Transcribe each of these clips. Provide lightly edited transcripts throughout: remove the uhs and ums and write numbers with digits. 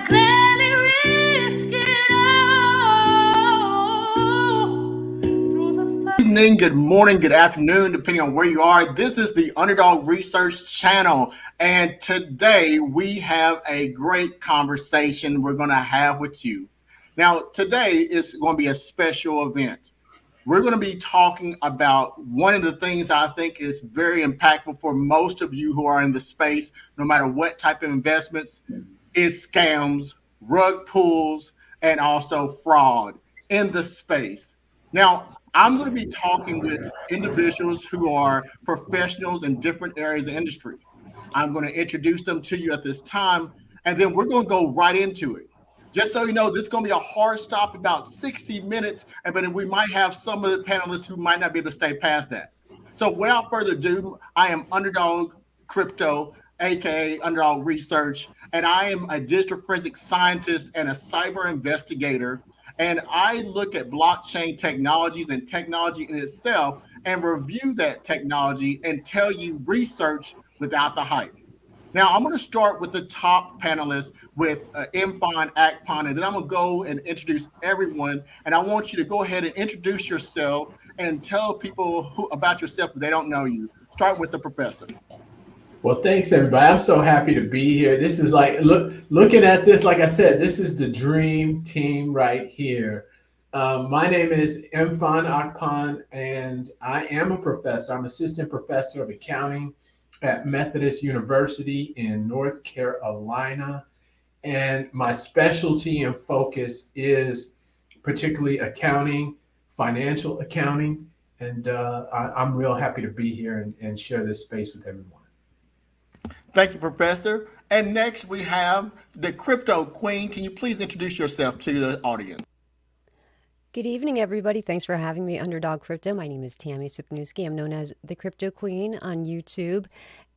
gladly risk it all. Good evening, good morning, good afternoon, depending on where you are. This is the Underdog Research Channel, and today we have a great conversation we're going to have with you. Now, today is going to be a special event. We're going to be talking about one of the things I think is very impactful for most of you who are in the space, no matter what type of investments, is scams, rug pulls, and also fraud in the space. Now, I'm going to be talking with individuals who are professionals in different areas of industry. I'm going to introduce them to you at this time, and then we're going to go right into it. Just so you know, this is going to be a hard stop, about 60 minutes, and but we might have some of the panelists who might not be able to stay past that. So without further ado, I am Underdog Crypto, aka Underdog Research, and I am a digital forensic scientist and a cyber investigator. And I look at blockchain technologies and technology in itself and review that technology and tell you research without the hype. Now, I'm going to start with the top panelists with Mfon Akpan, and then I'm going to go and introduce everyone. And I want you to go ahead and introduce yourself and tell people about yourself if they don't know you. Start with the professor. Well, thanks, everybody. I'm so happy to be here. This is like, looking at this, like I said, this is the dream team right here. My name is Mfon Akpan, and I am a professor. I'm assistant professor of accounting at Methodist University in North Carolina. And my specialty and focus is particularly accounting, financial accounting. And I'm real happy to be here and share this space with everyone. Thank you, Professor. And next we have the Crypto Queen. Can you please introduce yourself to the audience? Good evening, everybody. Thanks for having me, Underdog Crypto. My name is Tammy Supniewski. I'm known as the Crypto Queen on YouTube,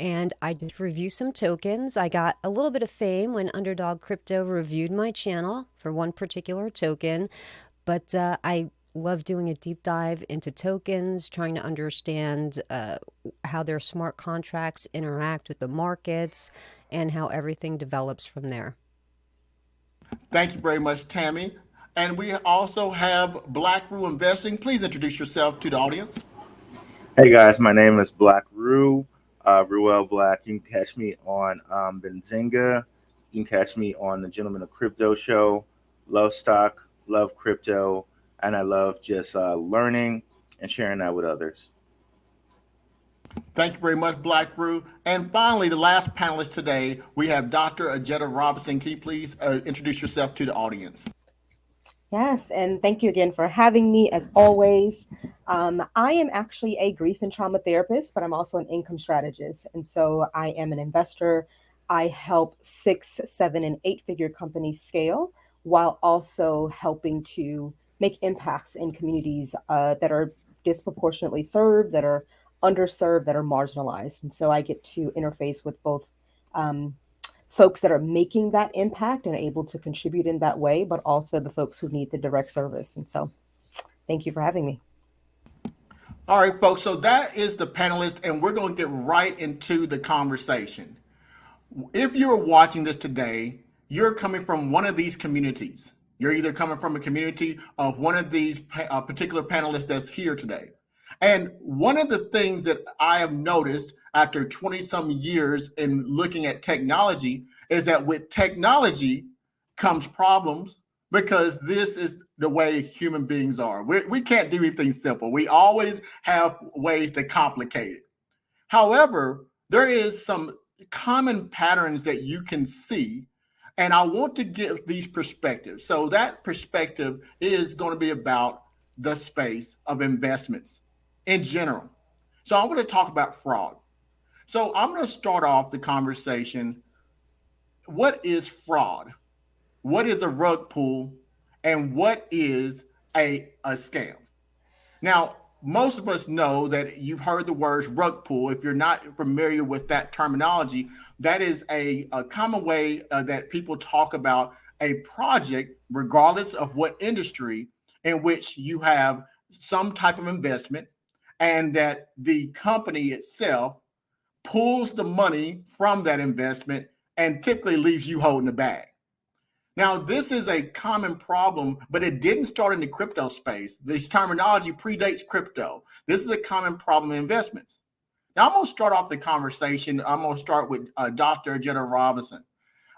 and I just review some tokens. I got a little bit of fame when Underdog Crypto reviewed my channel for one particular token, but I love doing a deep dive into tokens, trying to understand how their smart contracts interact with the markets and how everything develops from there. Thank you very much, Tammy. And we also have Blackrue Investing. Please introduce yourself to the audience. Hey guys, my name is Blackrue, Ruel Black. You can catch me on Benzinga. You can catch me on the Gentleman of Crypto show. Love stock, love crypto, and I love just learning and sharing that with others. Thank you very much, Blackrue. And finally, the last panelist today, we have Dr. Ajetta Robertson. Can you please introduce yourself to the audience? Yes, and thank you again for having me, as always. I am actually a grief and trauma therapist, but I'm also an income strategist. And so I am an investor. I help 6, 7, and 8-figure companies scale while also helping to make impacts in communities that are disproportionately served, that are underserved, that are marginalized. And so I get to interface with both folks that are making that impact and able to contribute in that way, but also the folks who need the direct service. And so thank you for having me. All right, folks. So that is the panelist, and we're going to get right into the conversation. If you're watching this today, you're coming from one of these communities. You're either coming from a community of one of these particular panelists that's here today. And one of the things that I have noticed after 20 some years in looking at technology is that with technology comes problems, because this is the way human beings are. We can't do anything simple. We always have ways to complicate it. However, there is some common patterns that you can see, and I want to give these perspectives. So that perspective is going to be about the space of investments in general. So I want to talk about fraud. So I'm going to start off the conversation. What is fraud? What is a rug pull? And what is a scam? Now, most of us know that you've heard the words rug pull. If you're not familiar with that terminology, that is a common way that people talk about a project, regardless of what industry, in which you have some type of investment and that the company itself pulls the money from that investment and typically leaves you holding the bag. Now, this is a common problem, but it didn't start in the crypto space. This terminology predates crypto. This is a common problem in investments. Now, I'm going to start off the conversation. I'm going to start with Dr. Ajita Robinson.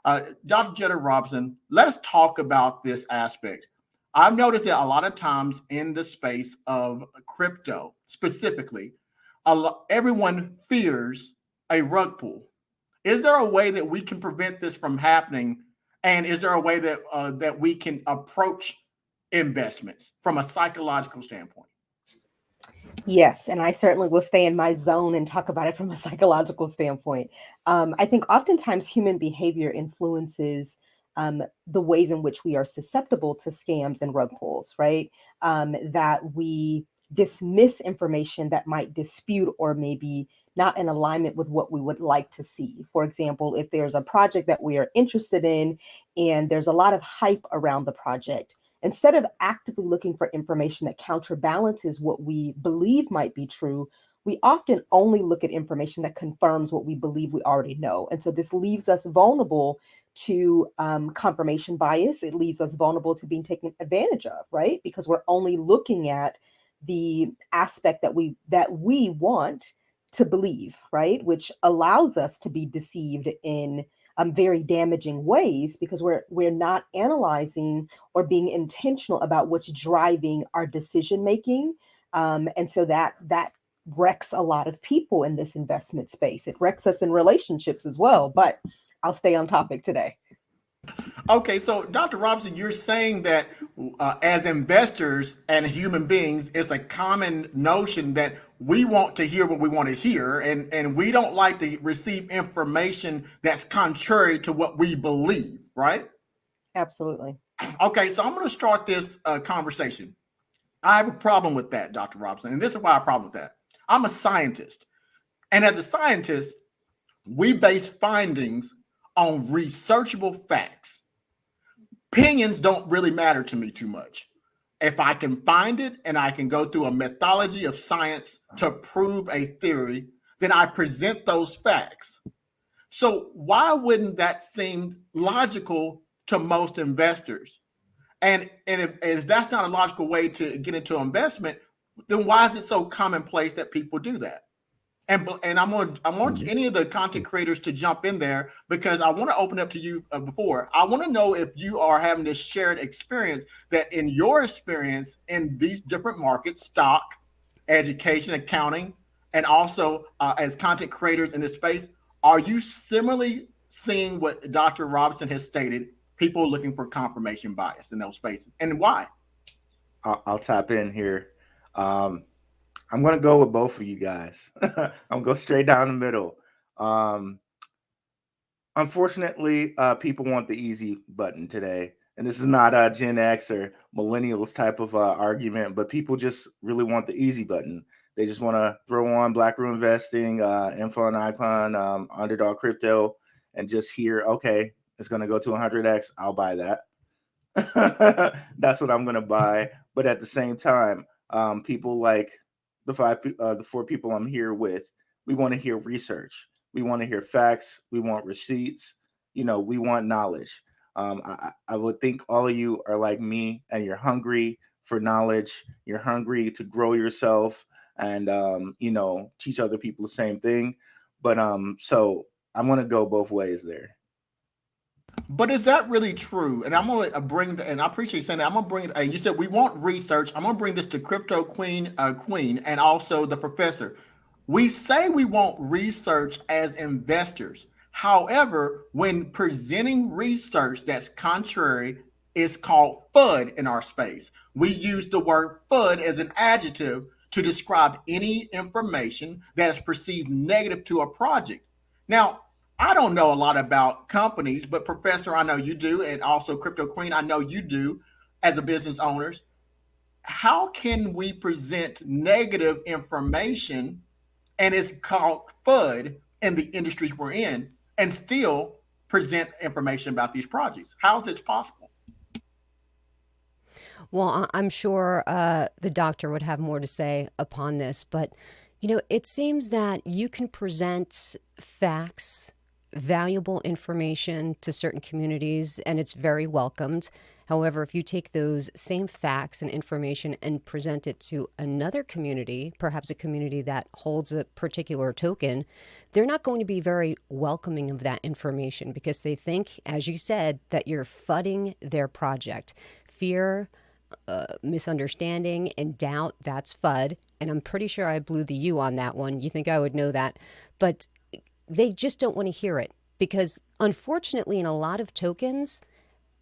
Dr. Ajita Robinson, let's talk about this aspect. I've noticed that a lot of times in the space of crypto, specifically, everyone fears a rug pull. Is there a way that we can prevent this from happening? And is there a way that that we can approach investments from a psychological standpoint? Yes, and I certainly will stay in my zone and talk about it from a psychological standpoint. I think oftentimes human behavior influences the ways in which we are susceptible to scams and rug pulls, right? That we dismiss information that might dispute or maybe not in alignment with what we would like to see. For example, if there's a project that we are interested in and there's a lot of hype around the project, instead of actively looking for information that counterbalances what we believe might be true, we often only look at information that confirms what we believe we already know. And so this leaves us vulnerable to confirmation bias. It leaves us vulnerable to being taken advantage of, right? Because we're only looking at the aspect that we want to believe, right? Which allows us to be deceived in very damaging ways, because we're not analyzing or being intentional about what's driving our decision making, and so that wrecks a lot of people in this investment space. It wrecks us in relationships as well. But I'll stay on topic today. Okay, so Dr. Robinson, you're saying that as investors and human beings, it's a common notion that we want to hear what we want to hear, and we don't like to receive information that's contrary to what we believe, right? Absolutely. Okay, so I'm going to start this conversation. I have a problem with that, Dr. Robinson, and this is why I have a problem with that. I'm a scientist, and as a scientist, we base findings on researchable facts. Opinions don't really matter to me too much. If I can find it and I can go through a methodology of science to prove a theory, then I present those facts. So why wouldn't that seem logical to most investors? And if that's not a logical way to get into investment, then why is it so commonplace that people do that? And I want any of the content creators to jump in there, because I want to open up to you before. I want to know if you are having this shared experience, that in your experience in these different markets, stock, education, accounting, and also as content creators in this space, are you similarly seeing what Dr. Robinson has stated, people looking for confirmation bias in those spaces, and why? I'll tap in here. I'm going to go with both of you guys. I'm going to go straight down the middle. Unfortunately, people want the easy button today. And this is not a Gen X or millennials type of argument, but people just really want the easy button. They just want to throw on Blackrue Investing, Mfon Akpan, Underdog Crypto, and just hear, okay, it's going to go to 100x. I'll buy that. That's what I'm going to buy. But at the same time, people like the four people I'm here with, we want to hear research. We want to hear facts. We want receipts. We want knowledge. I would think all of you are like me, and you're hungry for knowledge. You're hungry to grow yourself and, teach other people the same thing. But so I'm going to go both ways there. But is that really true? And I'm going to and I appreciate you saying that. I'm going to bring it. You said we want research. I'm going to bring this to Crypto Queen, and also the professor. We say we want research as investors. However, when presenting research that's contrary, it's called FUD in our space. We use the word FUD as an adjective to describe any information that is perceived negative to a project. Now, I don't know a lot about companies, but Professor, I know you do, and also Crypto Queen, I know you do as a business owners. How can we present negative information, and it's called FUD in the industries we're in, and still present information about these projects? How is this possible? Well, I'm sure the doctor would have more to say upon this, but it seems that you can present facts valuable information to certain communities and it's very welcomed. However, if you take those same facts and information and present it to another community, perhaps a community that holds a particular token, they're not going to be very welcoming of that information because they think, as you said, that you're fudding their project. Fear, misunderstanding, and doubt, that's FUD. And I'm pretty sure I blew the U on that one. You think I would know that. But they just don't want to hear it because, unfortunately, in a lot of tokens,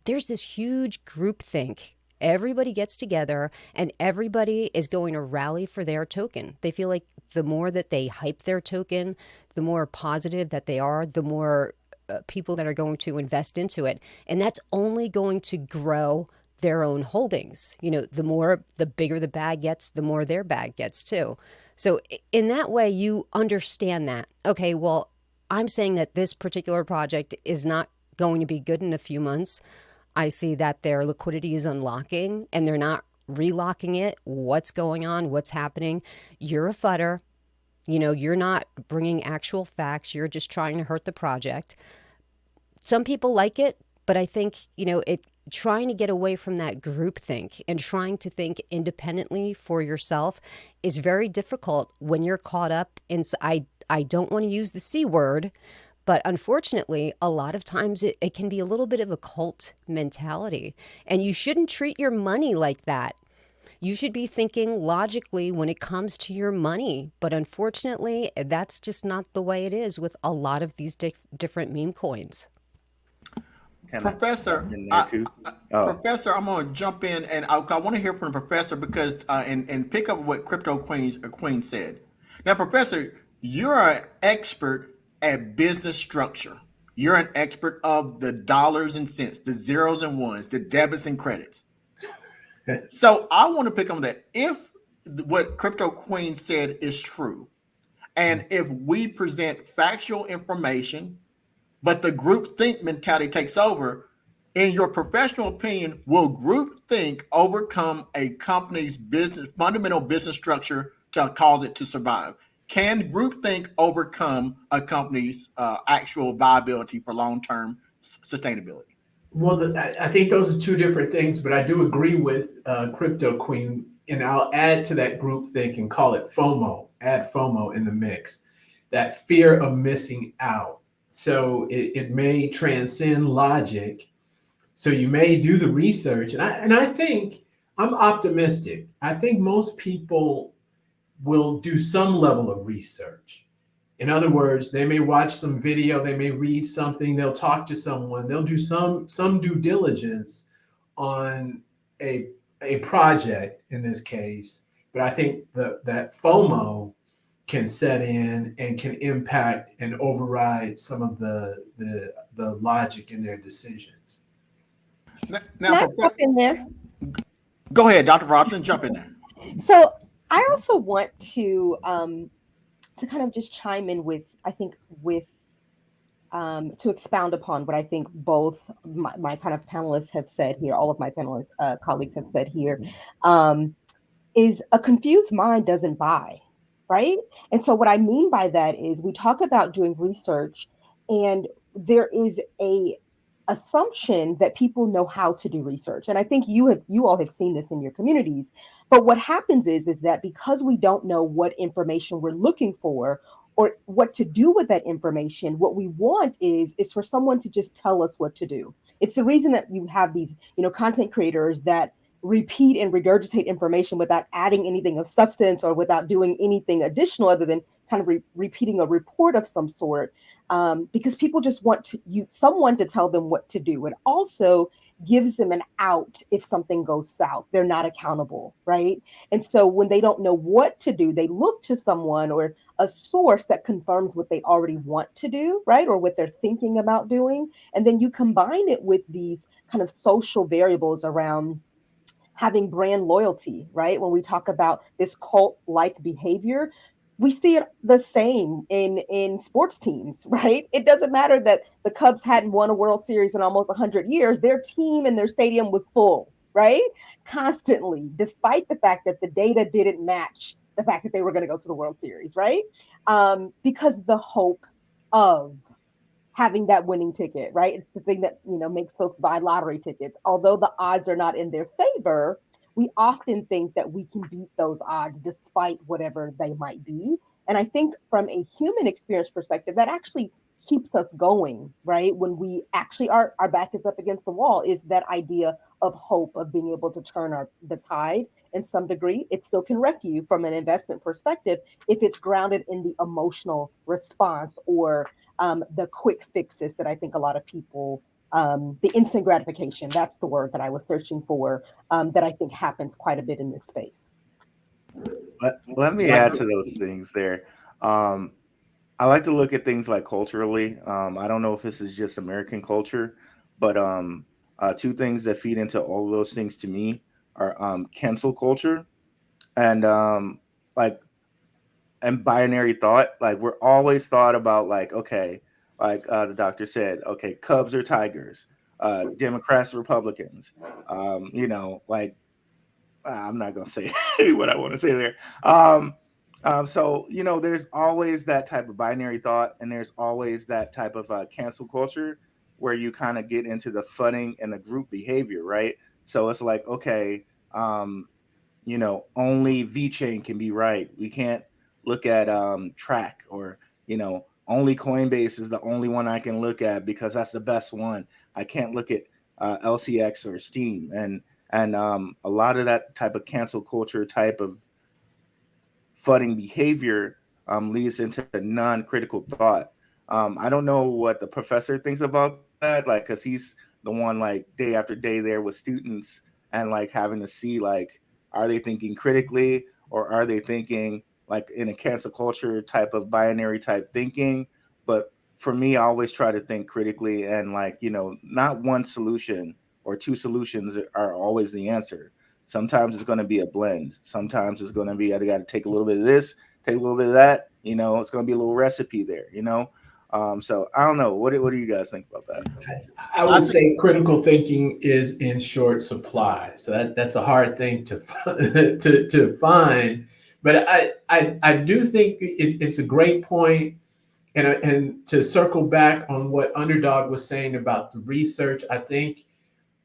there's this huge groupthink. Everybody gets together and everybody is going to rally for their token. They feel like the more that they hype their token, the more positive that they are, the more people that are going to invest into it. And that's only going to grow their own holdings. You know, the bigger the bag gets, the more their bag gets too. So in that way, you understand that. Okay, well, I'm saying that this particular project is not going to be good in a few months. I see that their liquidity is unlocking and they're not relocking it. What's going on? What's happening? You're a fudder. You know, you're not bringing actual facts. You're just trying to hurt the project. Some people like it, but I think, you know, trying to get away from that groupthink and trying to think independently for yourself is very difficult when you're caught up in, I don't want to use the C word, but unfortunately, a lot of times it can be a little bit of a cult mentality. And you shouldn't treat your money like that. You should be thinking logically when it comes to your money. But unfortunately, that's just not the way it is with a lot of these different meme coins. Professor, Professor, I'm going to jump in and I want to hear from the professor because and pick up what Crypto Queen said. Now, Professor, you're an expert at business structure. You're an expert of the dollars and cents, the zeros and ones, the debits and credits. So I want to pick on that. If what Crypto Queen said is true, and if we present factual information, but the groupthink mentality takes over, in your professional opinion, will groupthink overcome a company's fundamental business structure to cause it to survive? Can groupthink overcome a company's actual viability for long-term sustainability? Well, I think those are two different things, but I do agree with Crypto Queen, and I'll add to that groupthink and call it FOMO, add FOMO in the mix, that fear of missing out. So it may transcend logic. So you may do the research, and I think I'm optimistic. I think most people will do some level of research. In other words, they may watch some video, they may read something, they'll talk to someone, they'll do some due diligence on a project in this case. But I think that FOMO can set in and can impact and override some of the logic in their decisions. Now, Can I jump in there? Go ahead, Dr. Robinson, jump in there. So I also want to kind of just chime in with, I think, to expound upon what I think both my kind of panelists have said here, all of my panelists, colleagues have said here, is a confused mind doesn't buy, right? And so what I mean by that is we talk about doing research and there is a assumption that people know how to do research. And I think you all have seen this in your communities. But what happens is that because we don't know what information we're looking for or what to do with that information, what we want is for someone to just tell us what to do. It's the reason that you have these, content creators that repeat and regurgitate information without adding anything of substance or without doing anything additional other than kind of repeating a report of some sort, because people just want someone to tell them what to do. It also gives them an out if something goes south. They're not accountable, right? And so when they don't know what to do, they look to someone or a source that confirms what they already want to do, right? Or what they're thinking about doing. And then you combine it with these kind of social variables around having brand loyalty, right? When we talk about this cult-like behavior, we see it the same in sports teams, right? It doesn't matter that the Cubs hadn't won a World Series in almost 100 years. Their team and their stadium was full, right? Constantly, despite the fact that the data didn't match the fact that they were going to go to the World Series, right? Because the hope of having that winning ticket, right? It's the thing that, makes folks buy lottery tickets. Although the odds are not in their favor, we often think that we can beat those odds despite whatever they might be. And I think from a human experience perspective, that actually keeps us going, right? When we actually our back is up against the wall, is that idea of hope, of being able to turn the tide in some degree. It still can wreck you from an investment perspective if it's grounded in the emotional response or the quick fixes that I think a lot of people, the instant gratification, that's the word that I was searching for, that I think happens quite a bit in this space. Let me add to those things there. I like to look at things like culturally. I don't know if this is just American culture, but two things that feed into all of those things to me are cancel culture and like and binary thought. Like we're always thought about like, okay, like the doctor said, okay, Cubs or Tigers, Democrats, Republicans, like I'm not gonna say what I want to say there. So there's always that type of binary thought, and there's always that type of cancel culture where you kind of get into the funning and the group behavior, right? So it's like, okay, only VeChain can be right. We can't look at Track or only Coinbase is the only one I can look at because that's the best one. I can't look at LCX or Steam and a lot of that type of cancel culture type of flooding behavior leads into non-critical thought. I don't know what the professor thinks about that, like, because he's the one like day after day there with students and like having to see like, are they thinking critically or are they thinking like in a cancel culture type of binary type thinking? But for me, I always try to think critically and like, not one solution or two solutions are always the answer. Sometimes it's going to be a blend. Sometimes it's going to be, I got to take a little bit of this, take a little bit of that. It's going to be a little recipe there. So I don't know. What do you guys think about that? I would say critical thinking is in short supply. So that's a hard thing to to find. But I do think it's a great point. And to circle back on what Underdog was saying about the research, I think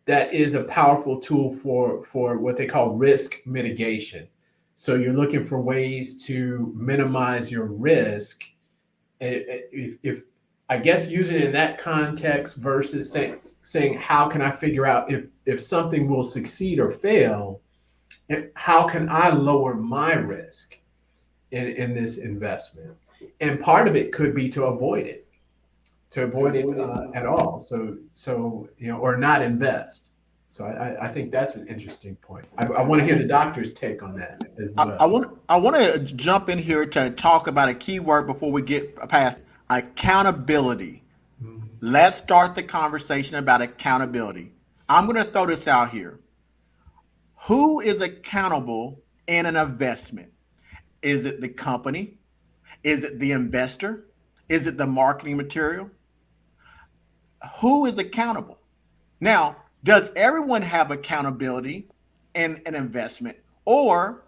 that is a powerful tool for what they call risk mitigation. So you're looking for ways to minimize your risk. If I guess using it in that context versus saying how can I figure out if something will succeed or fail, and how can I lower my risk in this investment? And part of it could be to avoid it at all. So or not invest. So I think that's an interesting point. I want to hear the doctor's take on that as well. I want to jump in here to talk about a key word before we get past accountability. Let's start the conversation about accountability. I'm going to throw this out here. Who is accountable in an investment? Is it the company? Is it the investor? Is it the marketing material? Who is accountable? Now, does everyone have accountability in an investment, or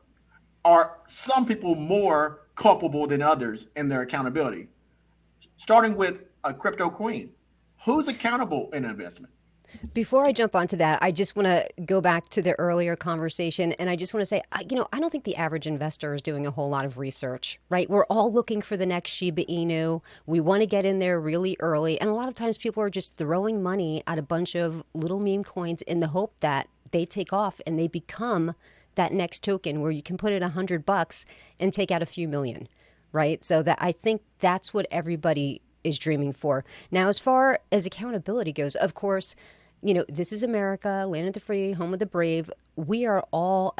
are some people more culpable than others in their accountability? Starting with a crypto queen, who's accountable in an investment? Before I jump onto that, I just want to go back to the earlier conversation. And I just want to say, I don't think the average investor is doing a whole lot of research, right? We're all looking for the next Shiba Inu. We want to get in there really early. And a lot of times people are just throwing money at a bunch of little meme coins in the hope that they take off and they become that next token where you can put in $100 and take out a few million, right? So that I think that's what everybody is dreaming for. Now, as far as accountability goes, of course, this is America, land of the free, home of the brave. We are all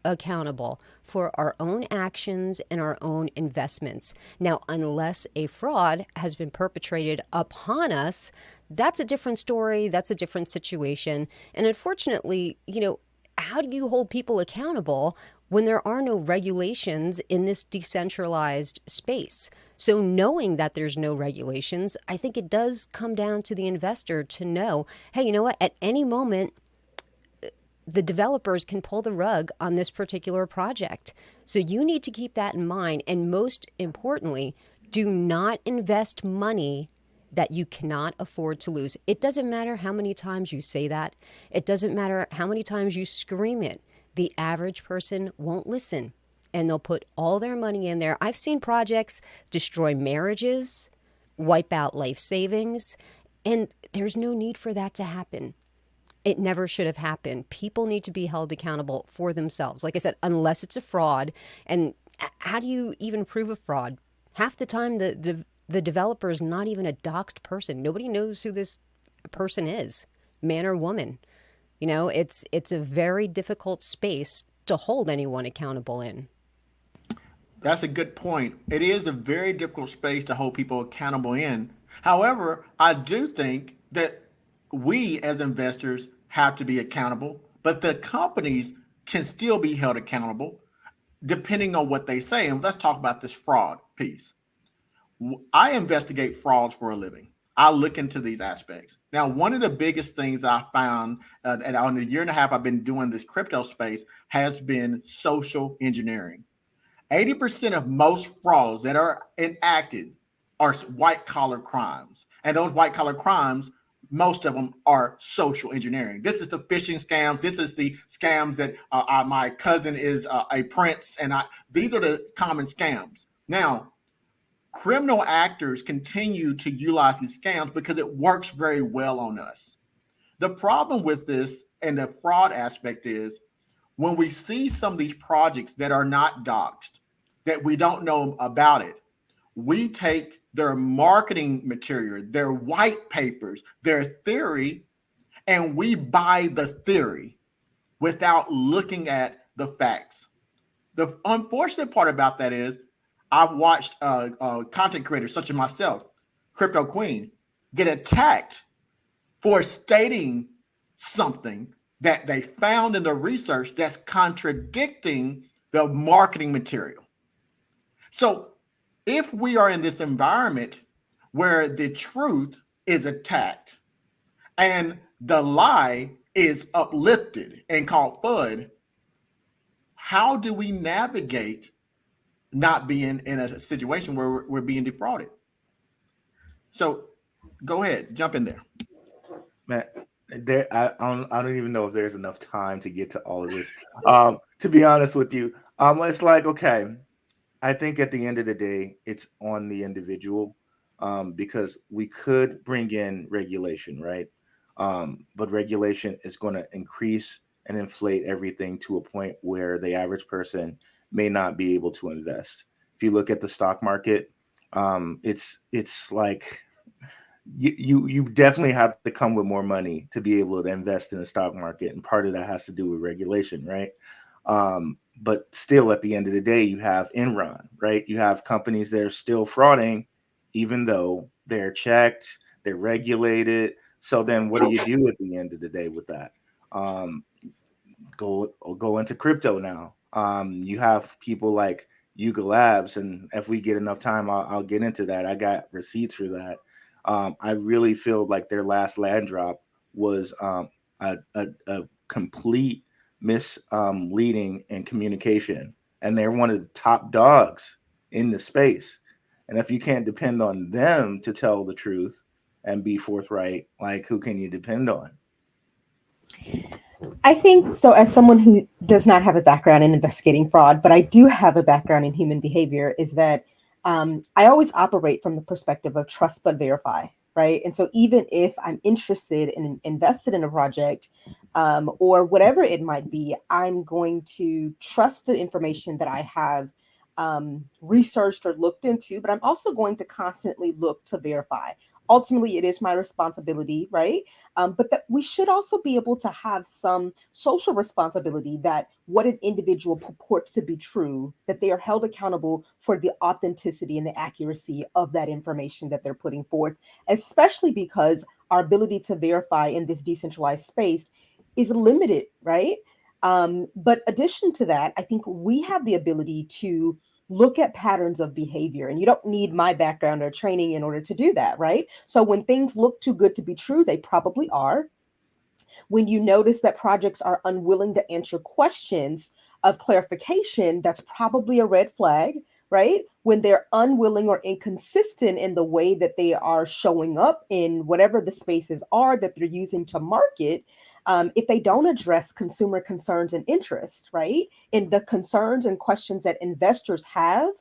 accountable for our own actions and our own investments. Now, unless a fraud has been perpetrated upon us, that's a different story. That's a different situation. And unfortunately, how do you hold people accountable when there are no regulations in this decentralized space? So knowing that there's no regulations, I think it does come down to the investor to know, hey, you know what? At any moment, the developers can pull the rug on this particular project. So you need to keep that in mind. And most importantly, do not invest money that you cannot afford to lose. It doesn't matter how many times you say that. It doesn't matter how many times you scream it. The average person won't listen, and they'll put all their money in there. I've seen projects destroy marriages, wipe out life savings, and there's no need for that to happen. It never should have happened. People need to be held accountable for themselves. Like I said, unless it's a fraud. And how do you even prove a fraud? Half the time, the developer is not even a doxed person. Nobody knows who this person is, man or woman. You know, it's a very difficult space to hold anyone accountable in. That's a good point. It is a very difficult space to hold people accountable in. However, I do think that we as investors have to be accountable, but the companies can still be held accountable depending on what they say. And let's talk about this fraud piece. I investigate frauds for a living. I look into these aspects. Now, one of the biggest things that I found, and on the year and a half I've been doing this crypto space, has been social engineering. 80% of most frauds that are enacted are white collar crimes. And those white collar crimes, most of them are social engineering. This is the phishing scam. This is the scam that my cousin is a prince. And these are the common scams. Now, criminal actors continue to utilize these scams because it works very well on us. The problem with this and the fraud aspect is when we see some of these projects that are not doxed, that we don't know about it, we take their marketing material, their white papers, their theory, and we buy the theory without looking at the facts. The unfortunate part about that is I've watched content creators such as myself, Crypto Queen, get attacked for stating something that they found in the research that's contradicting the marketing material. So if we are in this environment where the truth is attacked and the lie is uplifted and called FUD, how do we navigate not being in a situation where we're being defrauded? So go ahead, jump in there. Man, I don't even know if there's enough time to get to all of this. To be honest with you, it's like, okay, I think at the end of the day, it's on the individual, because we could bring in regulation, right? But regulation is going to increase and inflate everything to a point where the average person may not be able to invest. If you look at the stock market, it's like you definitely have to come with more money to be able to invest in the stock market, and part of that has to do with regulation, right? But still, at the end of the day, you have Enron, right? You have companies that are still frauding, even though they're checked, they're regulated. So then what do you do at the end of the day with that? Go into crypto now. You have people like Yuga Labs, and if we get enough time, I'll get into that. I got receipts for that. I really feel like their last land drop was a complete misleading and communication, and they're one of the top dogs in the space. And if you can't depend on them to tell the truth and be forthright, like, who can you depend on? I think so. As someone who does not have a background in investigating fraud, but I do have a background in human behavior, is that I always operate from the perspective of trust but verify, right? And so even if I'm interested and invested in a project or whatever it might be, I'm going to trust the information that I have researched or looked into, but I'm also going to constantly look to verify. Ultimately, it is my responsibility, right? But that we should also be able to have some social responsibility that what an individual purports to be true, that they are held accountable for the authenticity and the accuracy of that information that they're putting forth, especially because our ability to verify in this decentralized space is limited, right? But addition to that, I think we have the ability to look at patterns of behavior, and you don't need my background or training in order to do that, right? So when things look too good to be true, they probably are. When you notice that projects are unwilling to answer questions of clarification, that's probably a red flag. right? When they're unwilling or inconsistent in the way that they are showing up in whatever the spaces are that they're using to market, if they don't address consumer concerns and interests, right? And the concerns and questions that investors have,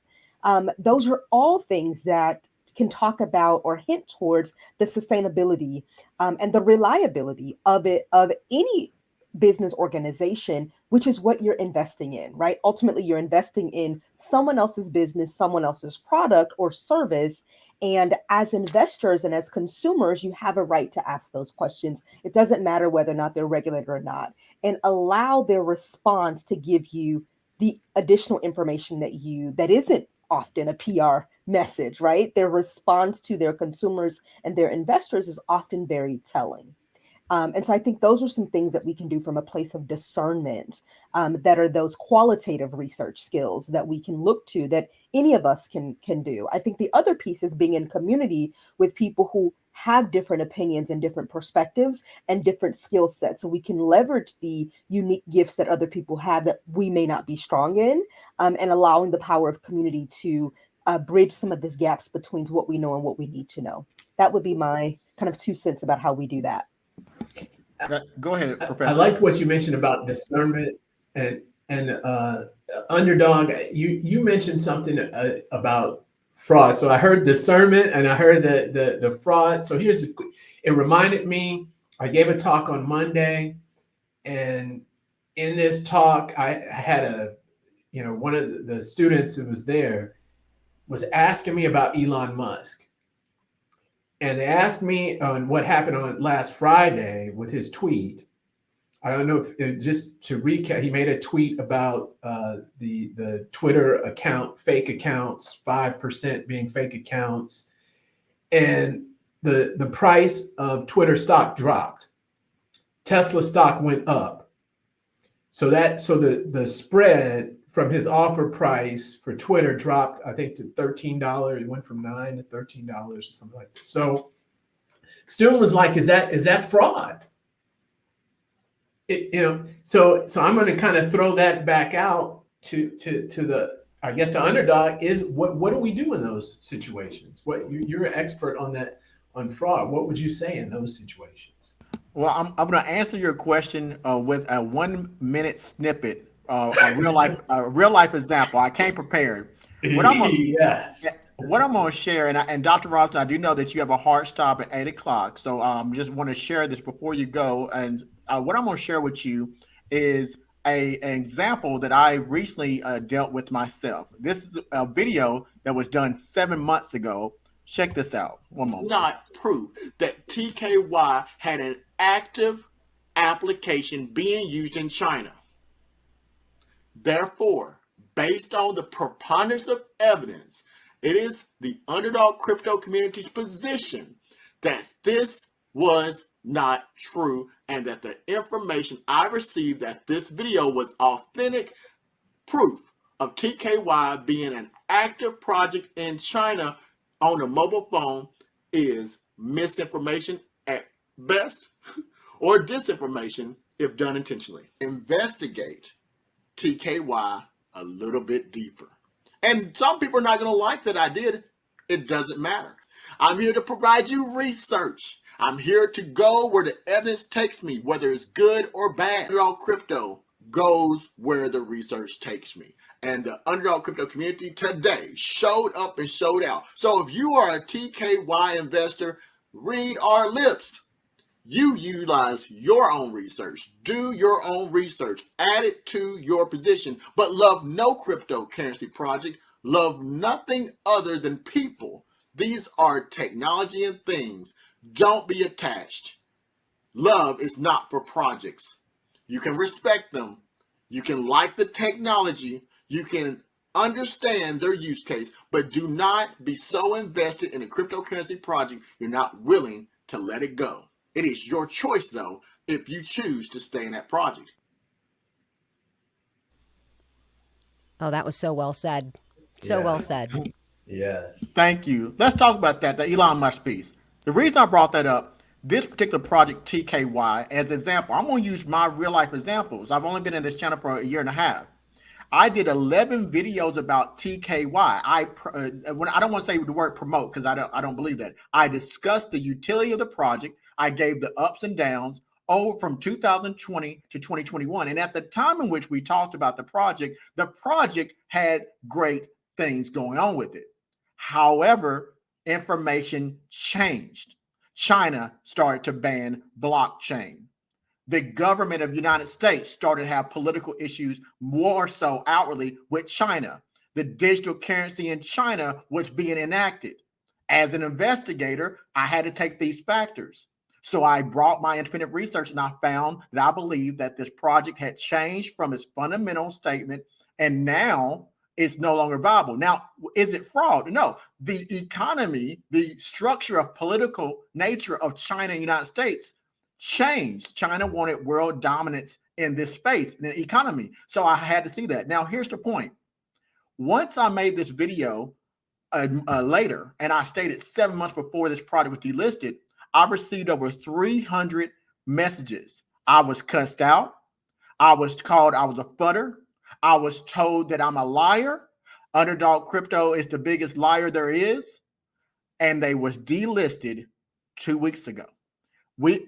those are all things that can talk about or hint towards the sustainability and the reliability of any business organization, which is what you're investing in, right? Ultimately, you're investing in someone else's business, someone else's product or service. And as investors and as consumers, you have a right to ask those questions. It doesn't matter whether or not they're regulated or not, and allow their response to give you the additional information that isn't often a PR message, right? Their response to their consumers and their investors is often very telling. And so I think those are some things that we can do from a place of discernment, that are those qualitative research skills that we can look to, that any of us can do. I think the other piece is being in community with people who have different opinions and different perspectives and different skill sets. So we can leverage the unique gifts that other people have that we may not be strong in, and allowing the power of community to bridge some of these gaps between what we know and what we need to know. That would be my kind of 2 cents about how we do that. Go ahead, Professor. I liked what you mentioned about discernment and Underdog. You mentioned something about fraud. So I heard discernment and I heard the fraud. So it reminded me. I gave a talk on Monday, and in this talk, I had one of the students who was there was asking me about Elon Musk. And they asked me on what happened on last Friday with his tweet. I don't know if, just to recap, he made a tweet about the Twitter account, fake accounts, 5% being fake accounts. And the price of Twitter stock dropped. Tesla stock went up. So the spread from his offer price for Twitter dropped, I think, to $13. It went from $9 to $13 or something like that. So student was like, is that fraud? So I'm going to kind of throw that back out to the Underdog is what do we do in those situations? You're an expert on that, on fraud. What would you say in those situations? Well, I'm going to answer your question with a 1 minute snippet. A real life example. I came prepared. What I'm going to share, and Dr. Robinson, I do know that you have a hard stop at 8 o'clock, so just want to share this before you go. And what I'm going to share with you is an example that I recently dealt with myself. This is a video that was done 7 months ago. Check this out. One moment. It's not proof that TKY had an active application being used in China. Therefore, based on the preponderance of evidence, it is the Underdog Crypto community's position that this was not true and that the information I received that this video was authentic proof of TKY being an active project in China on a mobile phone is misinformation at best or disinformation if done intentionally. Investigate TKY a little bit deeper. And some people are not going to like that I did. It doesn't matter. I'm here to provide you research. I'm here to go where the evidence takes me, whether it's good or bad. Underdog Crypto goes where the research takes me. And the Underdog Crypto community today showed up and showed out. So if you are a TKY investor, read our lips. You utilize your own research, do your own research, add it to your position, but love no cryptocurrency project, love nothing other than people. These are technology and things. Don't be attached. Love is not for projects. You can respect them. You can like the technology. You can understand their use case, but do not be so invested in a cryptocurrency project you're not willing to let it go. It is your choice, though, if you choose to stay in that project. Oh, that was so well said. So well said. Yes. Thank you. Let's talk about that, the Elon Musk piece. The reason I brought that up, this particular project, TKY, as an example, I'm going to use my real life examples. I've only been in this channel for a year and a half. I did 11 videos about TKY. I don't want to say the word promote because I don't believe that. I discussed the utility of the project. I gave the ups and downs over from 2020 to 2021. And at the time in which we talked about the project had great things going on with it. However, information changed. China started to ban blockchain. The government of the United States started to have political issues more so outwardly with China. The digital currency in China was being enacted. As an investigator, I had to take these factors. So I brought my independent research and I found that I believe that this project had changed from its fundamental statement and now it's no longer viable. Now, is it fraud? No. The economy, the structure of political nature of China and the United States changed. China wanted world dominance in this space, in the economy. So I had to see that. Now, here's the point. Once I made this video later, and I stated 7 months before this product was delisted, I received over 300 messages. I was cussed out. I was called, I was a futter. I was told that I'm a liar. Underdog Crypto is the biggest liar there is. And they was delisted 2 weeks ago.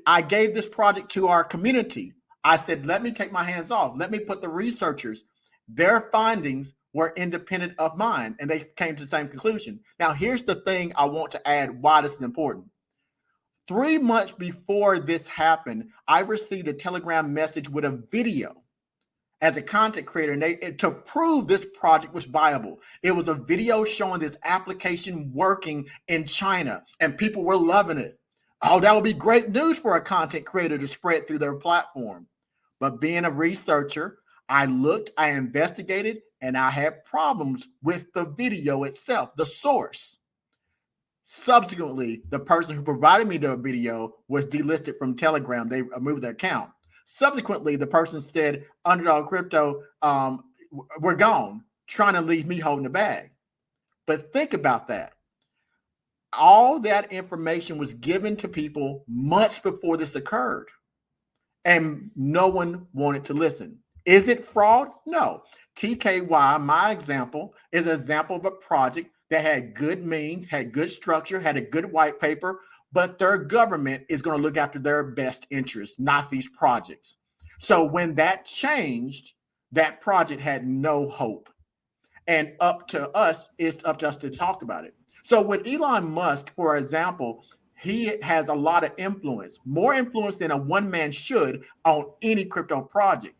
I gave this project to our community. I said, let me take my hands off. Let me put the researchers, their findings were independent of mine, and they came to the same conclusion. Now, here's the thing I want to add why this is important. 3 months before this happened, I received a Telegram message with a video as a content creator, and to prove this project was viable. It was a video showing this application working in China, and people were loving it. Oh, that would be great news for a content creator to spread through their platform. But being a researcher, I looked, I investigated, and I had problems with the video itself, the source. Subsequently, the person who provided me the video was delisted from Telegram. They removed their account. Subsequently, the person said, Underdog Crypto, we're gone, trying to leave me holding the bag. But think about that. All that information was given to people much before this occurred, and no one wanted to listen. Is it fraud? No. TKY, my example, is an example of a project that had good means, had good structure, had a good white paper, but their government is going to look after their best interests, not these projects. So when that changed, that project had no hope. And it's up to us to talk about it. So with Elon Musk, for example, he has a lot of influence, more influence than a one man should on any crypto project.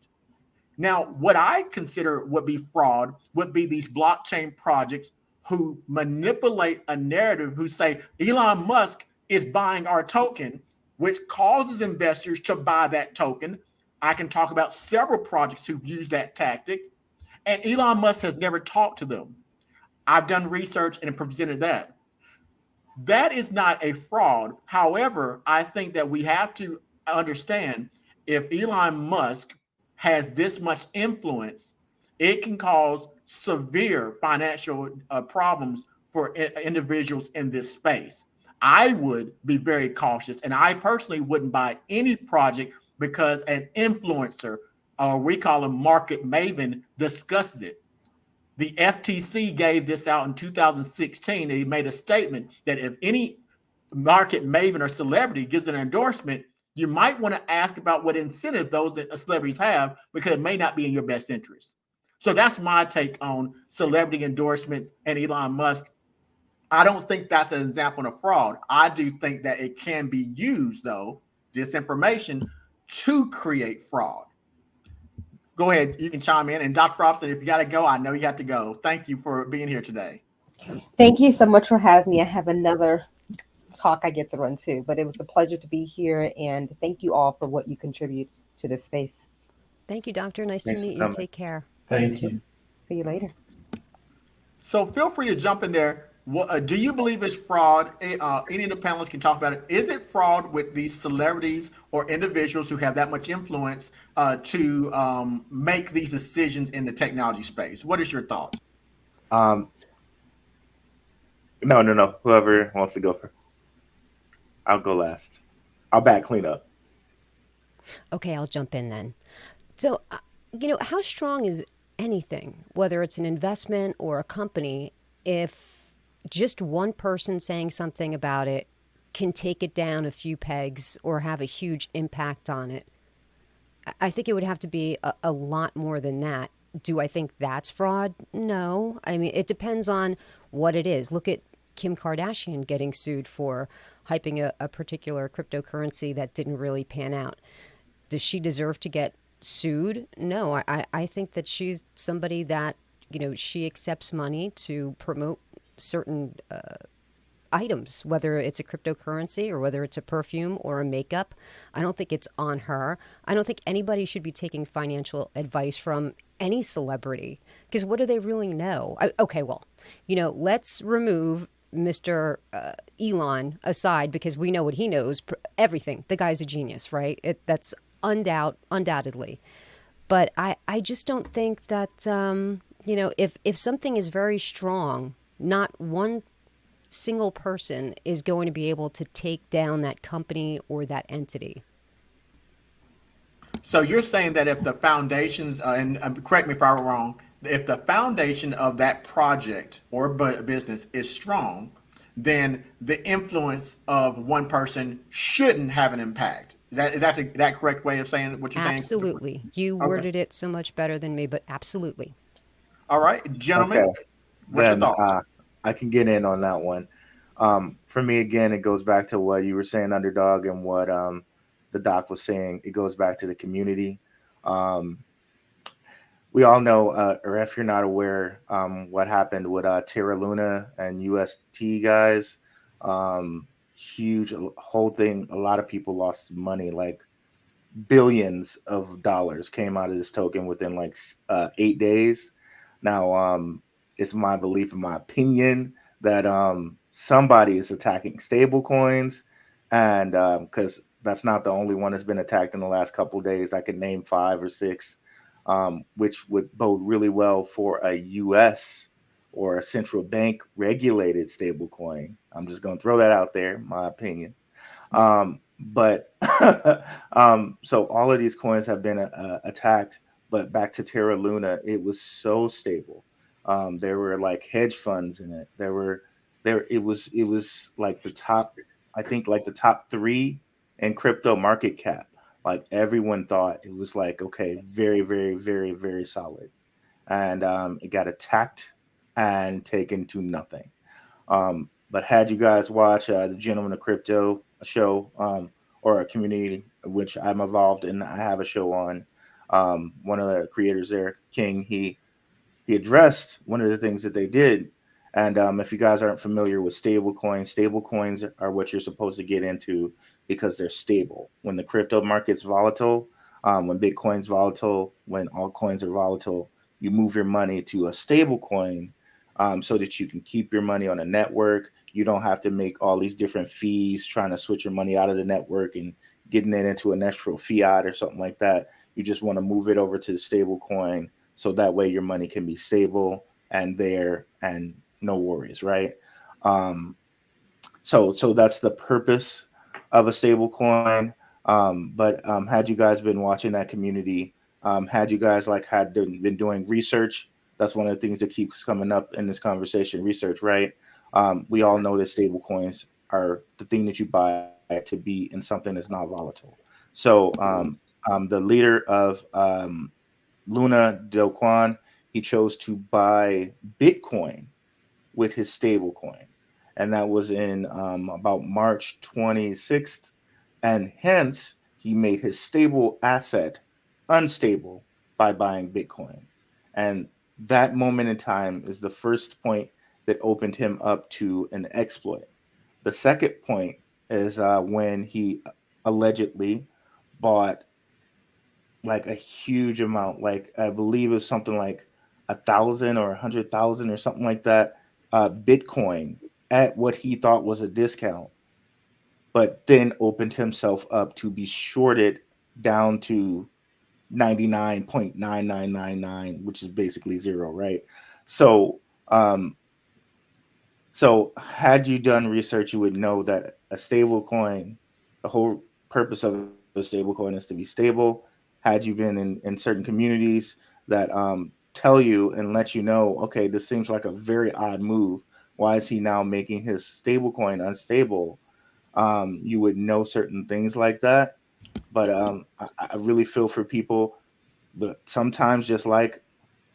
Now, what I consider would be fraud would be these blockchain projects who manipulate a narrative, who say Elon Musk is buying our token, which causes investors to buy that token. I can talk about several projects who've used that tactic, and Elon Musk has never talked to them. I've done research and presented that. That is not a fraud. However, I think that we have to understand if Elon Musk has this much influence, it can cause severe financial problems for individuals in this space. I would be very cautious, and I personally wouldn't buy any project because an influencer, or we call him market maven, discusses it. The FTC gave this out in 2016. They made a statement that if any market maven or celebrity gives an endorsement, you might want to ask about what incentive those celebrities have, because it may not be in your best interest. So that's my take on celebrity endorsements and Elon Musk. I don't think that's an example of fraud. I do think that it can be used, though, disinformation, to create fraud. Go ahead. You can chime in. And Dr. Robinson, if you got to go, I know you have to go. Thank you for being here today. Thank you so much for having me. I have another talk I get to run too, but it was a pleasure to be here. And thank you all for what you contribute to this space. Thank you, Doctor. Nice Thanks to for meet you. coming. Take care. Thank you. See you later. So feel free to jump in there. What, do you believe it's fraud? Any of the panelists can talk about it. Is it fraud with these celebrities or individuals who have that much influence to make these decisions in the technology space? What is your thought? No. Whoever wants to go first. I'll go last. I'll back clean up. Okay, I'll jump in then. So, how strong is anything, whether it's an investment or a company, if just one person saying something about it can take it down a few pegs or have a huge impact on it, I think it would have to be a lot more than that. Do I think that's fraud? No. I mean, it depends on what it is. Look at Kim Kardashian getting sued for hyping a particular cryptocurrency that didn't really pan out. Does she deserve to get sued? No. I think that she's somebody that, she accepts money to promote certain items, whether it's a cryptocurrency or whether it's a perfume or a makeup. I don't think it's on her. I don't think anybody should be taking financial advice from any celebrity because what do they really know? Okay, well, let's remove Mr. Elon aside because we know what he knows. Everything. The guy's a genius, right? That's undoubtedly. But I just don't think that, if something is very strong, not one single person is going to be able to take down that company or that entity. So you're saying that if the foundations, and correct me if I'm wrong, if the foundation of that project or business is strong, then the influence of one person shouldn't have an impact. Is that that correct way of saying what you're saying? Absolutely. You Okay. worded it so much better than me, but absolutely. All right, Okay, gentlemen, what's your then thoughts? I can get in on that one. For me, again, it goes back to what you were saying, Underdog, and what the doc was saying. It goes back to the community. Um, we all know, or if you're not aware, what happened with Terra Luna and UST guys. Huge whole thing. A lot of people lost money, like billions of dollars came out of this token within like 8 days. Now, it's my belief, in my opinion, that somebody is attacking stable coins, and because that's not the only one that's been attacked in the last couple of days. I could name five or six, which would bode really well for a U.S. or a central bank regulated stable coin. I'm just going to throw that out there, my opinion. But so all of these coins have been attacked. But back to Terra Luna, it was so stable. There were like hedge funds in it. There. It was like the top. I think like the top three in crypto market cap. Like everyone thought it was like, okay, very, very, very, very solid, and it got attacked and taken to nothing. But had you guys watch the Gentleman of Crypto show, or a community which I'm involved in, I have a show on. One of the creators there, King, he addressed one of the things that they did. And if you guys aren't familiar with stable coins are what you're supposed to get into because they're stable. When the crypto market's volatile, when Bitcoin's volatile, when all coins are volatile, you move your money to a stable coin, so that you can keep your money on a network. You don't have to make all these different fees trying to switch your money out of the network and getting it into an actual fiat or something like that. You just want to move it over to the stable coin so that way your money can be stable and there and no worries, right? Um, so that's the purpose of a stable coin. But had you guys been watching that community, had you guys like been doing research, that's one of the things that keeps coming up in this conversation, research, right? We all know that stable coins are the thing that you buy to be in something that's not volatile. So the leader of Luna Do Kwon, he chose to buy Bitcoin with his stable coin. And that was in about March 26th. And hence, he made his stable asset unstable by buying Bitcoin. And that moment in time is the first point that opened him up to an exploit. The second point is when he allegedly bought like a huge amount, like I believe it was something like 1,000 or 100,000 or something like that, Bitcoin at what he thought was a discount, but then opened himself up to be shorted down to 99.9999, which is basically zero, right? So, um, so had you done research, you would know that a stable coin, the whole purpose of a stable coin is to be stable. Had you been in certain communities that tell you and let you know, okay, this seems like a very odd move. Why is he now making his stablecoin unstable? You would know certain things like that. But I really feel for people. But sometimes, just like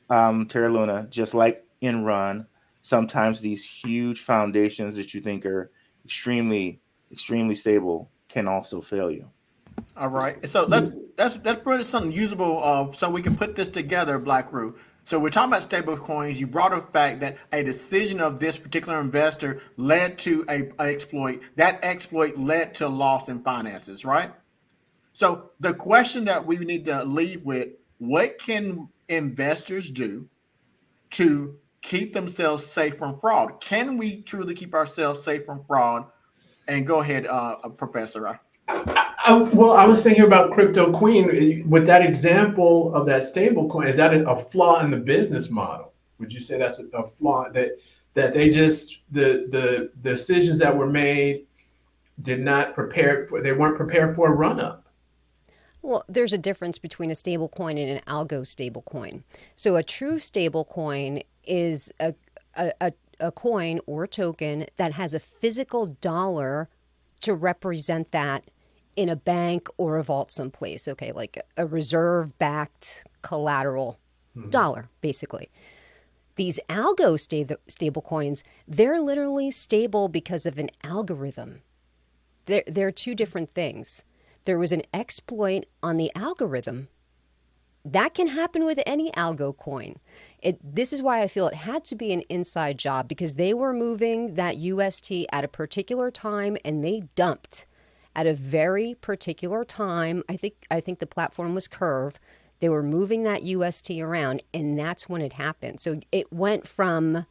Terra Luna, just like Enron, sometimes these huge foundations that you think are extremely, extremely stable can also fail you. All right. So let's put something usable so we can put this together, Blackrue. So we're talking about stable coins. You brought up the fact that a decision of this particular investor led to a exploit. That exploit led to loss in finances, right? So the question that we need to leave with: what can investors do to keep themselves safe from fraud? Can we truly keep ourselves safe from fraud? And go ahead, Professor. Well, I was thinking about Crypto Queen with that example of that stable coin. Is that a flaw in the business model? Would you say that's a flaw that they just the decisions that were made did not prepare for? They weren't prepared for a run up. Well, there's a difference between a stable coin and an algo stable coin. So a true stable coin is a coin or a token that has a physical dollar to represent that in a bank or a vault someplace. Okay, like a reserve backed collateral dollar, basically. These algo stable coins, they're literally stable because of an algorithm. They're two different things. There was an exploit on the algorithm. That can happen with any algo coin. This is why I feel it had to be an inside job, because they were moving that UST at a particular time and they dumped at a very particular time. I think the platform was Curve. They were moving that UST around, and that's when it happened. So it went from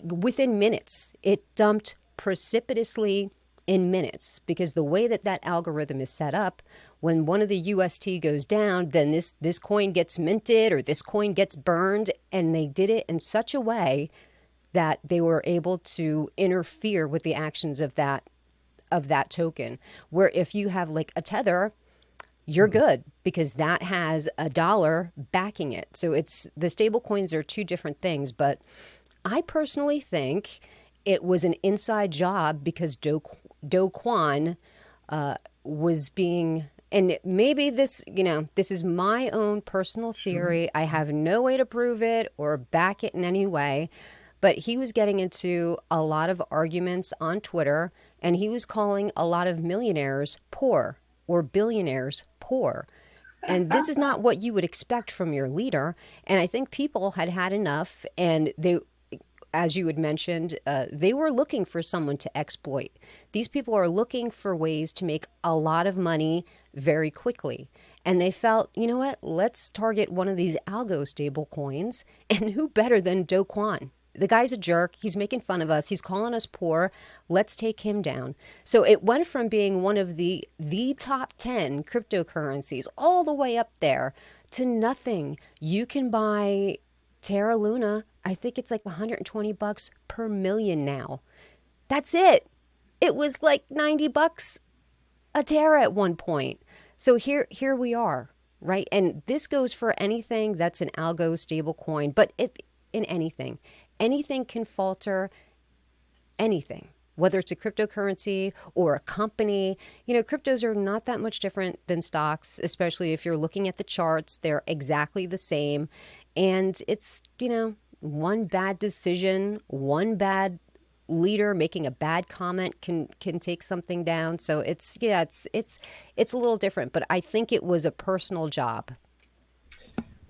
within minutes. It dumped precipitously in minutes, because the way that algorithm is set up, when one of the UST goes down, then this coin gets minted or this coin gets burned, and they did it in such a way that they were able to interfere with the actions of that token. Where if you have like a Tether, you're good, because that has a dollar backing it. So the stable coins are two different things, but I personally think it was an inside job, because Do Kwon was being, and maybe this is my own personal theory. I have no way to prove it or back it in any way, but he was getting into a lot of arguments on Twitter, and he was calling a lot of millionaires poor or billionaires poor. And this is not what you would expect from your leader. And I think people had had enough, and they, as you had mentioned, they were looking for someone to exploit. These people are looking for ways to make a lot of money very quickly. And they felt, you know what, let's target one of these algo stable coins. And who better than Do Kwon? The guy's a jerk. He's making fun of us. He's calling us poor. Let's take him down. So it went from being one of the top 10 cryptocurrencies all the way up there to nothing. You can buy Terra Luna, I think it's like $120 per million now. That's it. It was like $90 a Terra at one point. So here we are, right? And this goes for anything that's an algo stable coin, but in anything can falter, anything, whether it's a cryptocurrency or a company. Cryptos are not that much different than stocks, especially if you're looking at the charts. They're exactly the same. And it's, one bad decision, one bad leader making a bad comment can take something down. So it's a little different, but I think it was a personal job.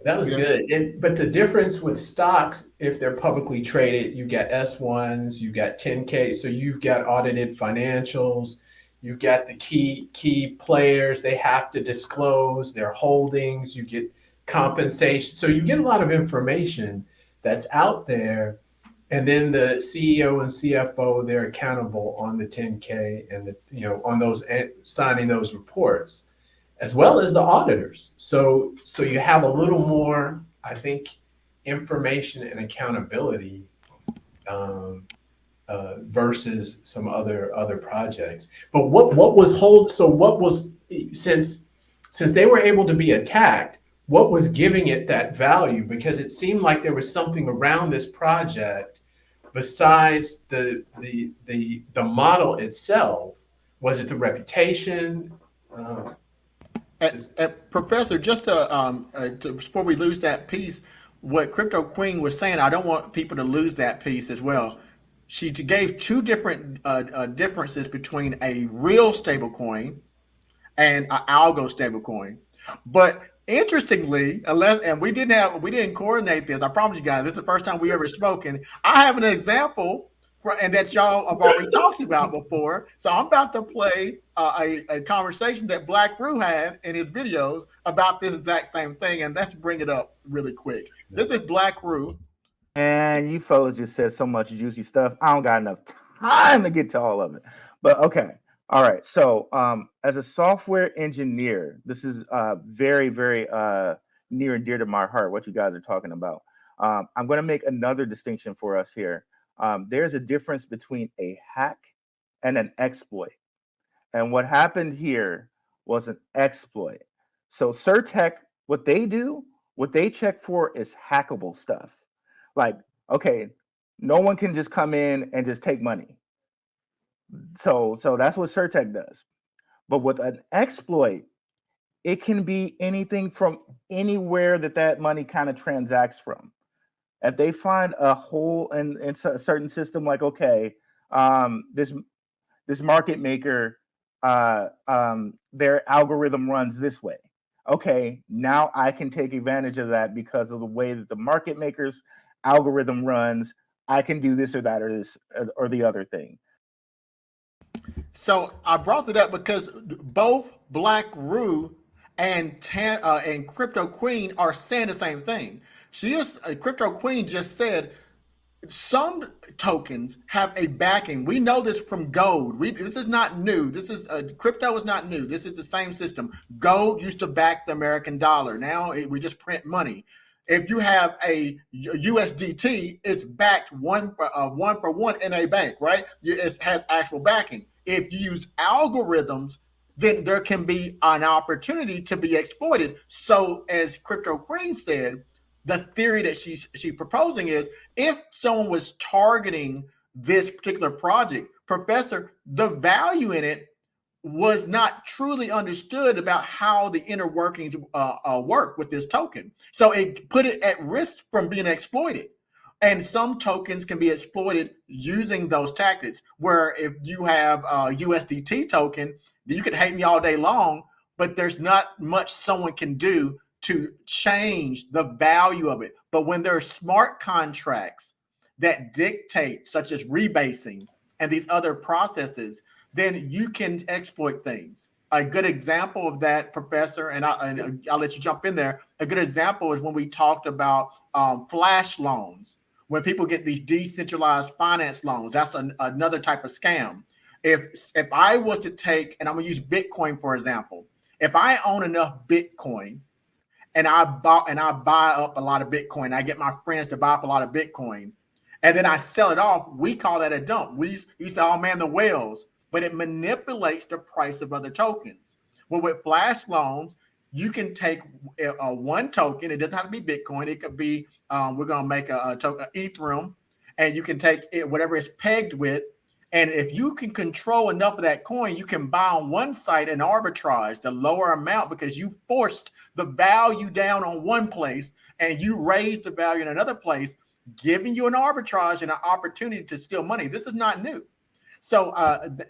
That was good. But the difference with stocks, if they're publicly traded, you get S1s, you got 10K. So you've got audited financials, you've got the key players. They have to disclose their holdings. You get compensation. So you get a lot of information that's out there. And then the CEO and CFO, they're accountable on the 10K and on those, signing those reports, as well as the auditors. So you have a little more, I think, information and accountability versus some other projects. But what was since they were able to be attacked, what was giving it that value, because it seemed like there was something around this project besides the model itself. Was it the reputation? Uh, just Professor, just before we lose that piece, what Crypto Queen was saying, I don't want people to lose that piece as well. She gave two different differences between a real stablecoin and an algo stablecoin. But interestingly, and we didn't coordinate this. I promise you guys, this is the first time we ever spoken. I have an example and that y'all have already talked about before. So I'm about to play a conversation that Blackrue had in his videos about this exact same thing, and let's bring it up really quick. This is Blackrue. And you fellas just said so much juicy stuff. I don't got enough time to get to all of it. But okay. All right. So as a software engineer, this is very, very near and dear to my heart, what you guys are talking about. I'm going to make another distinction for us here. There's a difference between a hack and an exploit. And what happened here was an exploit. So Certec, what they check for is hackable stuff. Like, okay, no one can just come in and just take money. So that's what Certec does. But with an exploit, it can be anything from anywhere that money kind of transacts from. If they find a hole in a certain system, like, okay, this market maker, their algorithm runs this way. Okay, now I can take advantage of that because of the way that the market maker's algorithm runs. I can do this or that or this or the other thing. So I brought it up because both Blackrue and Crypto Queen are saying the same thing. Crypto Queen just said some tokens have a backing. We know this from gold. This is not new. This is crypto is not new. This is the same system. Gold used to back the American dollar. Now we just print money. If you have a USDT, it's backed one for one in a bank, right? It has actual backing. If you use algorithms, then there can be an opportunity to be exploited. So, as Crypto Queen said, the theory that she's proposing is if someone was targeting this particular project, Professor, the value in it was not truly understood about how the inner workings work with this token. So it put it at risk from being exploited. And some tokens can be exploited using those tactics, where if you have a USDT token, you could hate me all day long, but there's not much someone can do to change the value of it. But when there are smart contracts that dictate, such as rebasing and these other processes, then you can exploit things. A good example of that, Professor, and I'll let you jump in there. A good example is when we talked about flash loans. When people get these decentralized finance loans, that's another type of scam. If I was to take, and I'm gonna use Bitcoin for example, if I own enough Bitcoin and I buy up a lot of Bitcoin, I get my friends to buy up a lot of Bitcoin, and then I sell it off, we call that a dump. We say, oh man, the whales, but it manipulates the price of other tokens. Well, with flash loans, you can take one token. It doesn't have to be Bitcoin. It could be, we're going to make a Ethereum, and you can take it, whatever it's pegged with. And if you can control enough of that coin, you can buy on one site and arbitrage the lower amount because you forced the value down on one place and you raised the value in another place, giving you an arbitrage and an opportunity to steal money. This is not new. So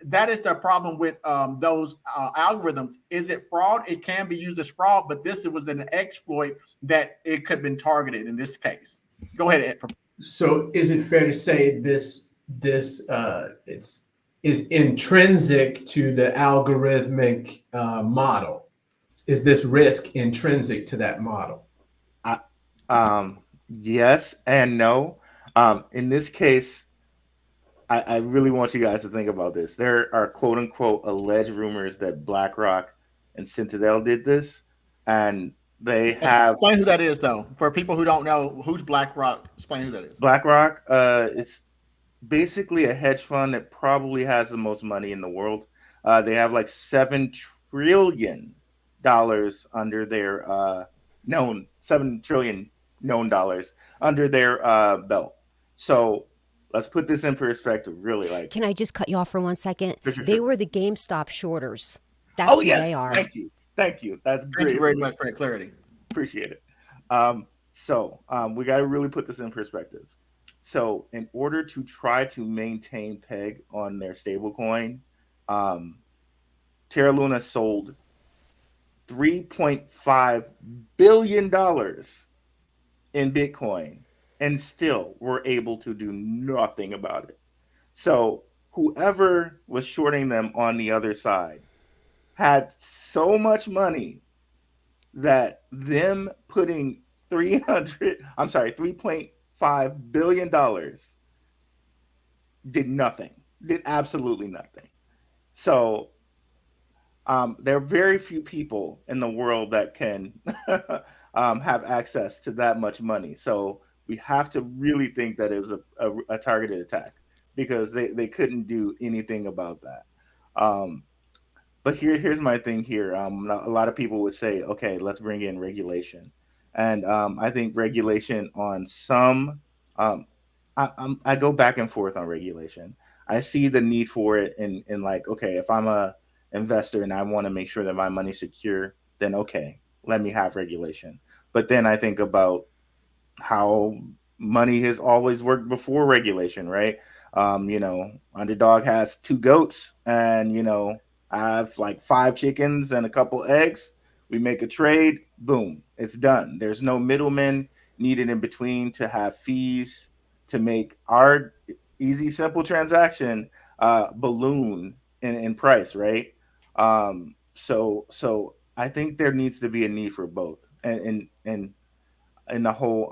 that is the problem with those algorithms. Is it fraud? It can be used as fraud, but this was an exploit that it could have been targeted in this case. Go ahead, Ed. So is it fair to say this is intrinsic to the algorithmic model? Is this risk intrinsic to that model? Yes and no. In this case, I really want you guys to think about this. There are quote unquote alleged rumors that BlackRock and Citadel did this, and they have. Explain who that is, though. For people who don't know, who's BlackRock? Explain who that is. BlackRock, it's basically a hedge fund that probably has the most money in the world. They have like $7 trillion under their 7 trillion known dollars under their belt. So let's put this in perspective, really. Like, Can I just cut you off for 1 second? Sure. They were the GameStop shorters. That's Oh who yes, they are. thank you. That's Thank great you very information. much for that clarity. Appreciate it. We got to really put this in perspective. So, in order to try to maintain peg on their stablecoin, Terra Luna sold $3.5 billion in Bitcoin and still were able to do nothing about it. So, whoever was shorting them on the other side had so much money that them putting $3.5 billion did nothing, did absolutely nothing. So there are very few people in the world that can have access to that much money. So we have to really think that it was a targeted attack, because they couldn't do anything about that. But here's my thing here. A lot of people would say, okay, let's bring in regulation, and I think regulation on some. I go back and forth on regulation. I see the need for it in like, okay, if I'm a investor and I want to make sure that my money's secure, then okay, let me have regulation. But then I think about how money has always worked before regulation, right? Underdog has 2 goats, and I have like 5 chickens and a couple eggs. We make a trade, boom, it's done. There's no middlemen needed in between to have fees to make our easy, simple transaction balloon in price, right? So I think there needs to be a need for both, and the whole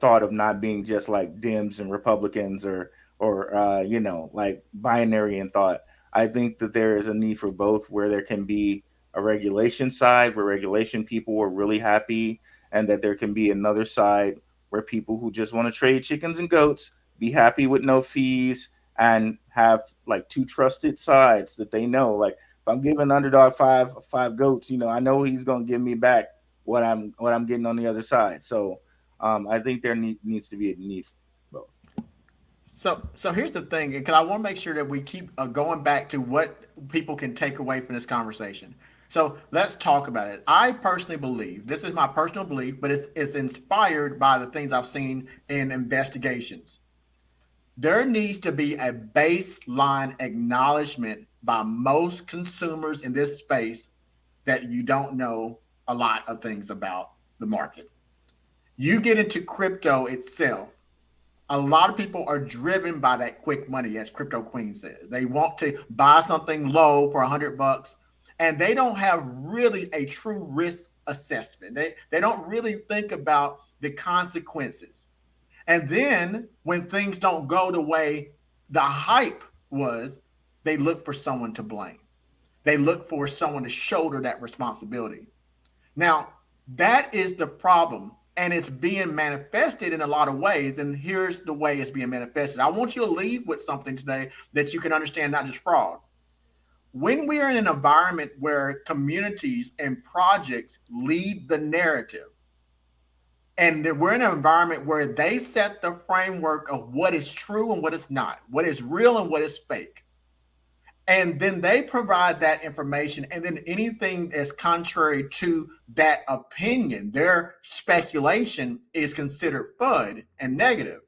thought of not being just like Dems and Republicans, or like binary in thought. I think that there is a need for both, where there can be a regulation side where regulation people are really happy, and that there can be another side where people who just want to trade chickens and goats be happy with no fees, and have like 2 trusted sides that they know. Like, if I'm giving Underdog five goats, I know he's gonna give me back what I'm getting on the other side. So I think there needs to be a need for both. So here's the thing, because I want to make sure that we keep going back to what people can take away from this conversation. So let's talk about it. I personally believe, this is my personal belief, but it's inspired by the things I've seen in investigations. There needs to be a baseline acknowledgement by most consumers in this space that you don't know a lot of things about the market. You get into crypto itself, a lot of people are driven by that quick money, as Crypto Queen says. They want to buy something low for $100, and they don't have really a true risk assessment. They don't really think about the consequences. And then when things don't go the way the hype was, they look for someone to blame. They look for someone to shoulder that responsibility. Now, that is the problem, and it's being manifested in a lot of ways. And here's the way it's being manifested. I want you to leave with something today that you can understand, not just fraud. When we are in an environment where communities and projects lead the narrative, and we're in an environment where they set the framework of what is true and what is not, what is real and what is fake, and then they provide that information, and then anything that's contrary to that opinion, their speculation, is considered FUD and negative.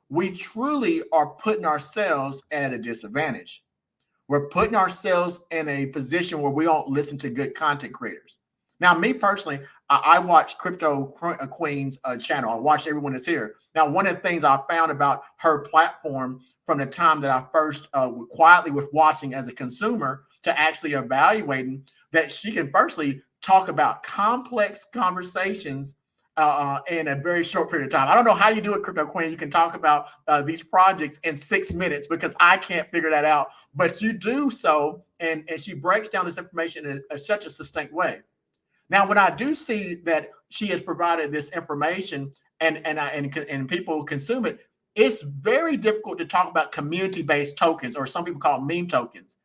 We truly are putting ourselves at a disadvantage. We're putting ourselves in a position where we don't listen to good content creators. Now, me personally, I watch Crypto Queen's channel. I watch everyone that's here. Now, one of the things I found about her platform from the time that I first quietly was watching as a consumer to actually evaluating, that she can firstly talk about complex conversations in a very short period of time. I don't know how you do it, Crypto Queen. You can talk about these projects in 6 minutes, because I can't figure that out. But you do so, and she breaks down this information in such a succinct way. Now, when I do see that she has provided this information and people consume it, it's very difficult to talk about community-based tokens, or some people call them meme tokens.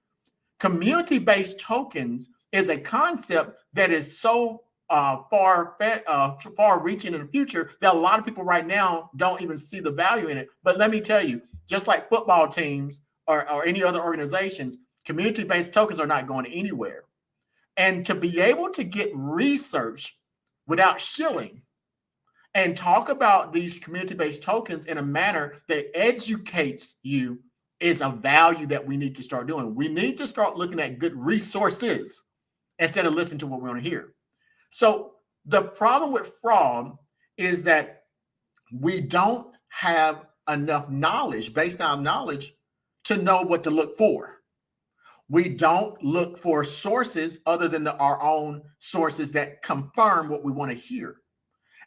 Community-based tokens is a concept that is so far reaching in the future that a lot of people right now don't even see the value in it. But let me tell you, just like football teams or any other organizations, community-based tokens are not going anywhere. And to be able to get research without shilling and talk about these community-based tokens in a manner that educates you is a value that we need to start doing. We need to start looking at good resources instead of listening to what we want to hear. So the problem with fraud is that we don't have enough knowledge, baseline knowledge, to know what to look for. We don't look for sources other than our own sources that confirm what we want to hear.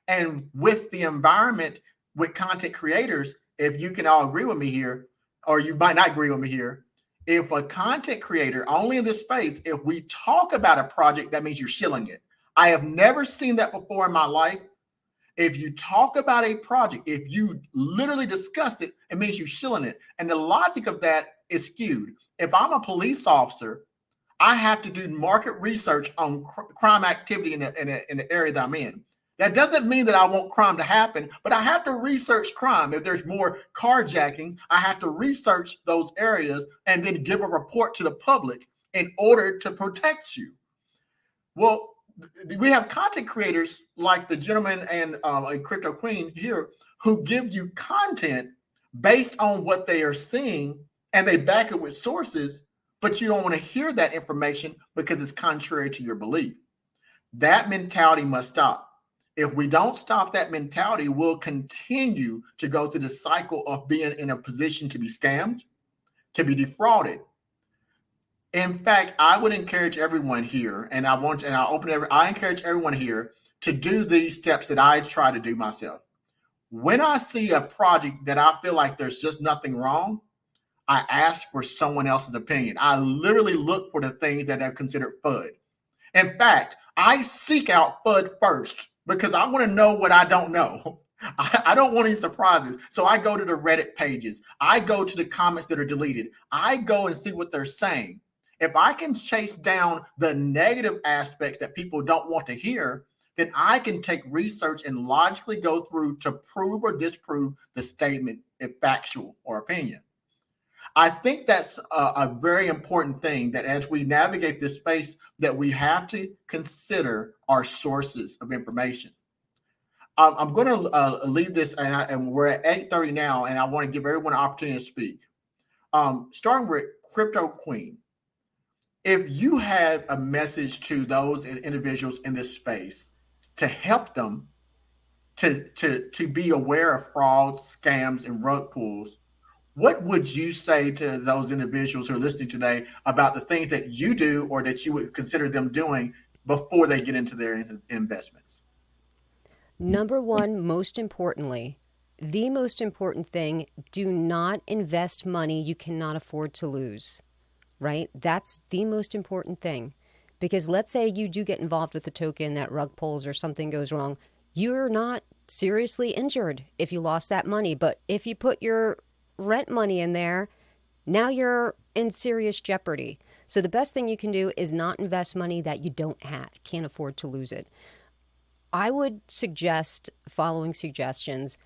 And with the environment, with content creators, if you can all agree with me here, or you might not agree with me here, if a content creator, only in this space, if we talk about a project, that means you're shilling it. I have never seen that before in my life. If you talk about a project, if you literally discuss it, it means you're shilling it. And the logic of that is skewed. If I'm a police officer, I have to do market research on crime activity in the area that I'm in. That doesn't mean that I want crime to happen, but I have to research crime. If there's more carjackings, I have to research those areas and then give a report to the public in order to protect you. Well, we have content creators like the gentleman and a crypto queen here who give you content based on what they are seeing, and they back it with sources, but you don't want to hear that information because it's contrary to your belief. That mentality must stop. If we don't stop that mentality, we'll continue to go through the cycle of being in a position to be scammed, to be defrauded. In fact, I would encourage everyone here, and I encourage everyone here to do these steps that I try to do myself. When I see a project that I feel like there's just nothing wrong, I ask for someone else's opinion. I literally look for the things that are considered FUD. In fact, I seek out FUD first because I want to know what I don't know. I don't want any surprises. So I go to the Reddit pages. I go to the comments that are deleted. I go and see what they're saying. If I can chase down the negative aspects that people don't want to hear, then I can take research and logically go through to prove or disprove the statement if factual or opinion. I think that's a very important thing, that as we navigate this space, that we have to consider our sources of information. I'm going to leave this, and we're at 8:30 now, and I want to give everyone an opportunity to speak. Starting with Crypto Queen. If you had a message to those individuals in this space to help them to be aware of frauds, scams, and rug pulls, what would you say to those individuals who are listening today about the things that you do or that you would consider them doing before they get into their investments? Number one, most importantly, the most important thing, do not invest money you cannot afford to lose, right? That's the most important thing. Because let's say you do get involved with the token that rug pulls or something goes wrong, you're not seriously injured if you lost that money. But if you put your rent money in there, now you're in serious jeopardy. So the best thing you can do is not invest money that you don't have, can't afford to lose it. I would suggest following suggestions.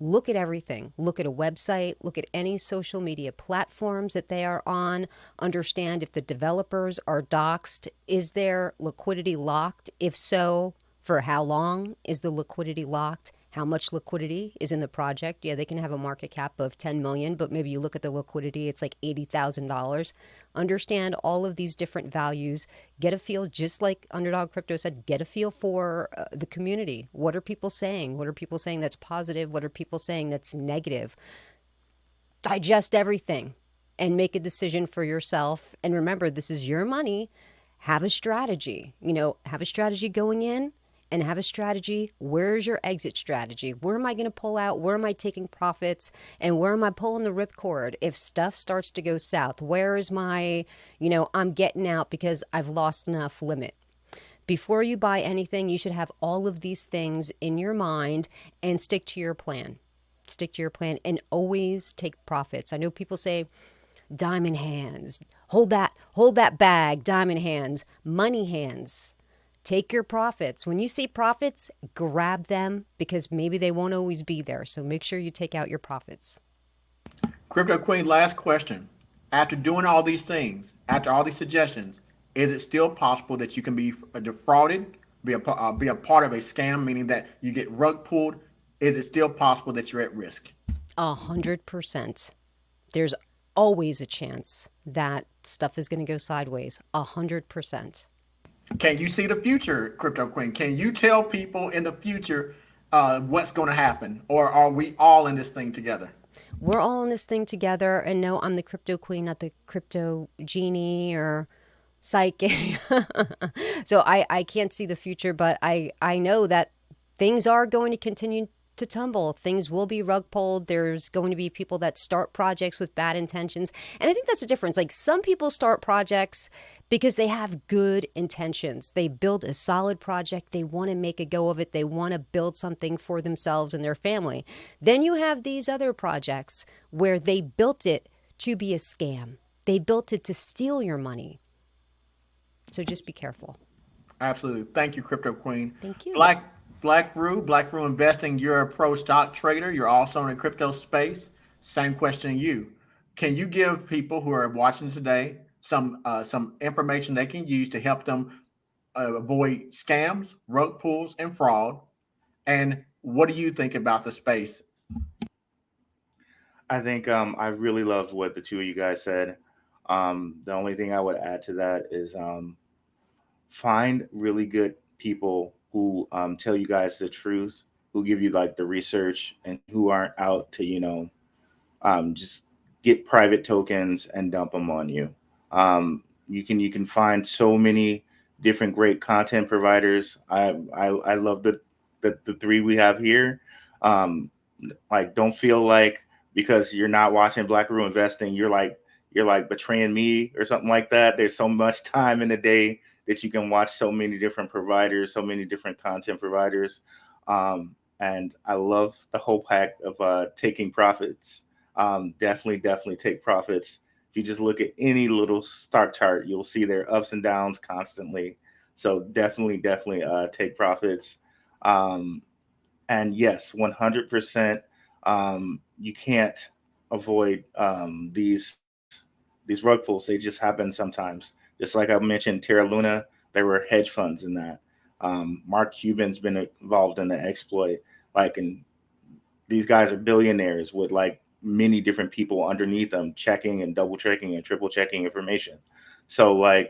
Look at everything. Look at a website. Look at any social media platforms that they are on. Understand if the developers are doxxed. Is their liquidity locked? If so, for how long is the liquidity locked? How much liquidity is in the project? Yeah, they can have a market cap of 10 million, but maybe you look at the liquidity, it's like $80,000. Understand all of these different values. Get a feel, just like Underdog Crypto said, get a feel for the community. What are people saying? What are people saying that's positive? What are people saying that's negative? Digest everything and make a decision for yourself. And remember, this is your money. Have a strategy. Have a strategy going in. And have a strategy. Where's your exit strategy? Where am I going to pull out? Where am I taking profits? And where am I pulling the ripcord if stuff starts to go south? Where is my, I'm getting out because I've lost enough limit. Before you buy anything, you should have all of these things in your mind and stick to your plan. Stick to your plan and always take profits. I know people say, diamond hands, hold that bag, diamond hands, money hands. take your profits. When you see profits, grab them because maybe they won't always be there. So make sure you take out your profits. Crypto Queen, last question. After doing all these things, after all these suggestions, is it still possible that you can be defrauded, be a part of a scam, meaning that you get rug pulled? Is it still possible that you're at risk? 100%. There's always a chance that stuff is going to go sideways. 100%. Can you see the future, Crypto Queen? Can you tell people in the future what's going to happen? Or are we all in this thing together? We're all in this thing together. And no, I'm the crypto queen, not the crypto genie or psychic. So I can't see the future, but I know that things are going to continue to tumble. Things will be rug pulled. There's going to be people that start projects with bad intentions. And I think that's the difference. Like, some people start projects because they have good intentions. They build a solid project. They want to make a go of it. They want to build something for themselves and their family. Then you have these other projects where they built it to be a scam. They built it to steal your money. So just be careful. Absolutely. Thank you, Crypto Queen. Thank you. Blackrue Investing, you're a pro stock trader. You're also in the crypto space. Same question to you. Can you give people who are watching today some information they can use to help them avoid scams, rug pulls, and fraud? And what do you think about the space? I think I really loved what the two of you guys said. The only thing I would add to that is find really good people who tell you guys the truth, who give you like the research, and who aren't out to, just get private tokens and dump them on you. You can find so many different great content providers. I love the three we have here. Like, don't feel like because you're not watching Blackrue Investing, you're like betraying me or something like that. There's so much time in the day that you can watch so many different providers, so many different content providers. And I love the whole pack of taking profits. Definitely take profits. If you just look at any little stock chart, you'll see their ups and downs constantly. So definitely take profits. And yes, 100%. You can't avoid these rug pulls. They just happen sometimes. Just like I mentioned, Terra Luna, there were hedge funds in that. Mark Cuban's been involved in the exploit. And these guys are billionaires with like many different people underneath them checking and double checking and triple checking information. So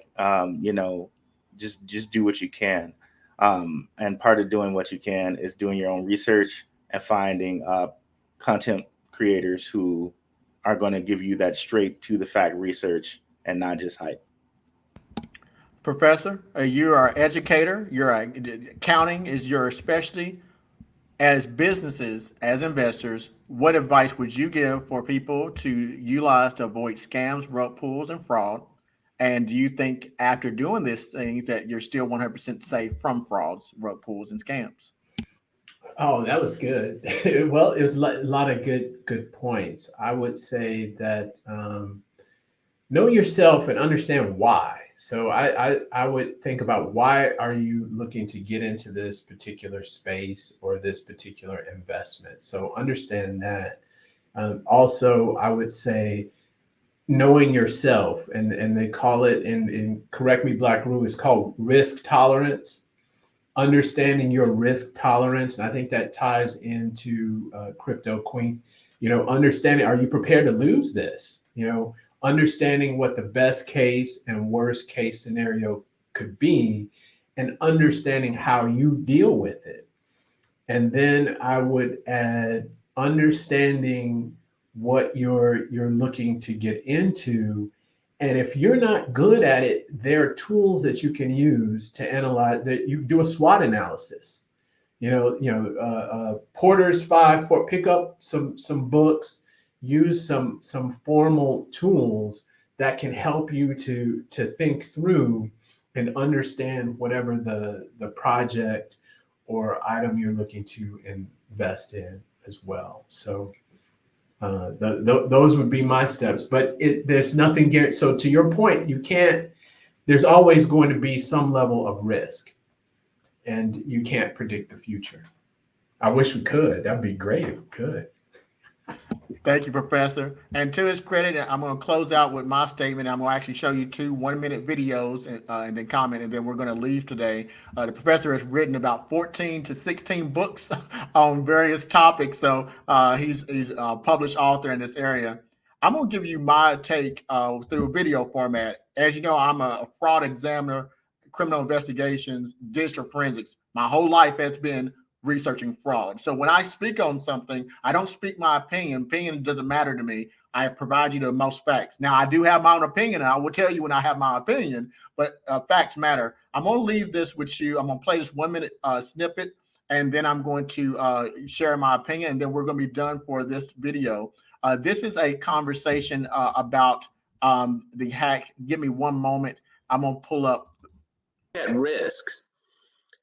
just do what you can. And part of doing what you can is doing your own research and finding content creators who are going to give you that straight to the fact research and not just hype. Professor, you are an educator. Accounting is your specialty. As businesses, as investors, what advice would you give for people to utilize to avoid scams, rug pulls, and fraud? And do you think after doing these things that you're still 100% safe from frauds, rug pulls, and scams? Oh, that was good. Well, it was a lot of good points. I would say that know yourself and understand why. So I would think about, why are you looking to get into this particular space or this particular investment? So understand that. Also, I would say knowing yourself, and they call it, and correct me, Blackrue, is called risk tolerance. Understanding your risk tolerance. And I think that ties into Crypto Queen. Understanding, are you prepared to lose this? Understanding what the best case and worst case scenario could be, and understanding how you deal with it. And then I would add understanding what you're looking to get into. And if you're not good at it, there are tools that you can use to analyze, that you do a SWOT analysis. Porter's 5, pick up some books, use some formal tools that can help you to think through and understand whatever the project or item you're looking to invest in as well. So those would be my steps, but there's nothing guaranteed. So to your point, there's always going to be some level of risk. and you can't predict the future. I wish we could. That'd be great if we could. Thank you, Professor. And to his credit, I'm going to close out with my statement. I'm going to actually show you 2 1-minute videos and then comment, and then we're going to leave today. The professor has written about 14 to 16 books on various topics, so he's a published author in this area. I'm going to give you my take through a video format. As you know, I'm a fraud examiner, criminal investigations, digital forensics. My whole life has been researching fraud. So when I speak on something, I don't speak my opinion. Opinion doesn't matter to me. I provide you the most facts. Now, I do have my own opinion, and I will tell you when I have my opinion, but facts matter. I'm going to leave this with you. I'm going to play this 1-minute snippet, and then I'm going to share my opinion, and then we're going to be done for this video. This is a conversation about the hack. Give me one moment. I'm going to pull up. At risks.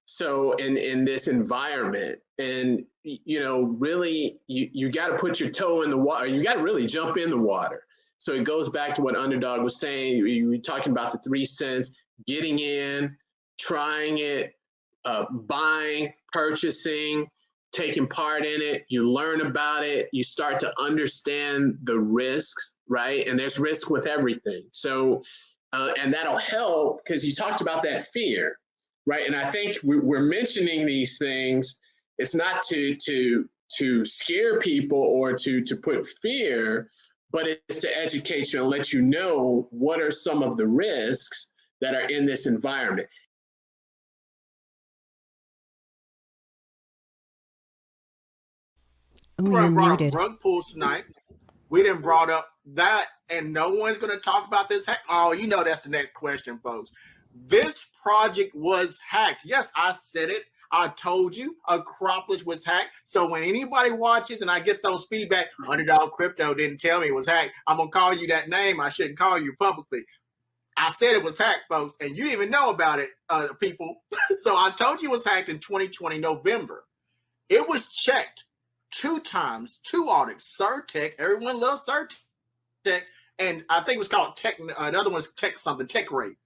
So in this environment, and really you got to put your toe in the water. You got to really jump in the water. So it goes back to what Underdog was saying. You were talking about the 3 cents, getting in, trying it, buying, purchasing, taking part in it. You learn about it. You start to understand the risks, right? And there's risk with everything. So and that'll help, because you talked about that fear. Right, and I think we're mentioning these things. It's not to scare people or to put fear, but it's to educate you and let you know what are some of the risks that are in this environment. Oh, We you're brought muted. up rug pulls tonight. We didn't brought up that, and no one's going to talk about this hack. Oh, you know that's the next question, folks. This project was hacked. Yes, I said it. I told you Acropolis was hacked. So when anybody watches and I get those feedback, Underdog Crypto didn't tell me it was hacked, I'm going to call you that name. I shouldn't call you publicly. I said it was hacked, folks, and you didn't even know about it, people. So I told you it was hacked in 2020 November. It was checked 2 times, 2 audits, Surtech. Everyone loves Surtech. And I think it was called Tech. Another one's Tech something, Tech Rate.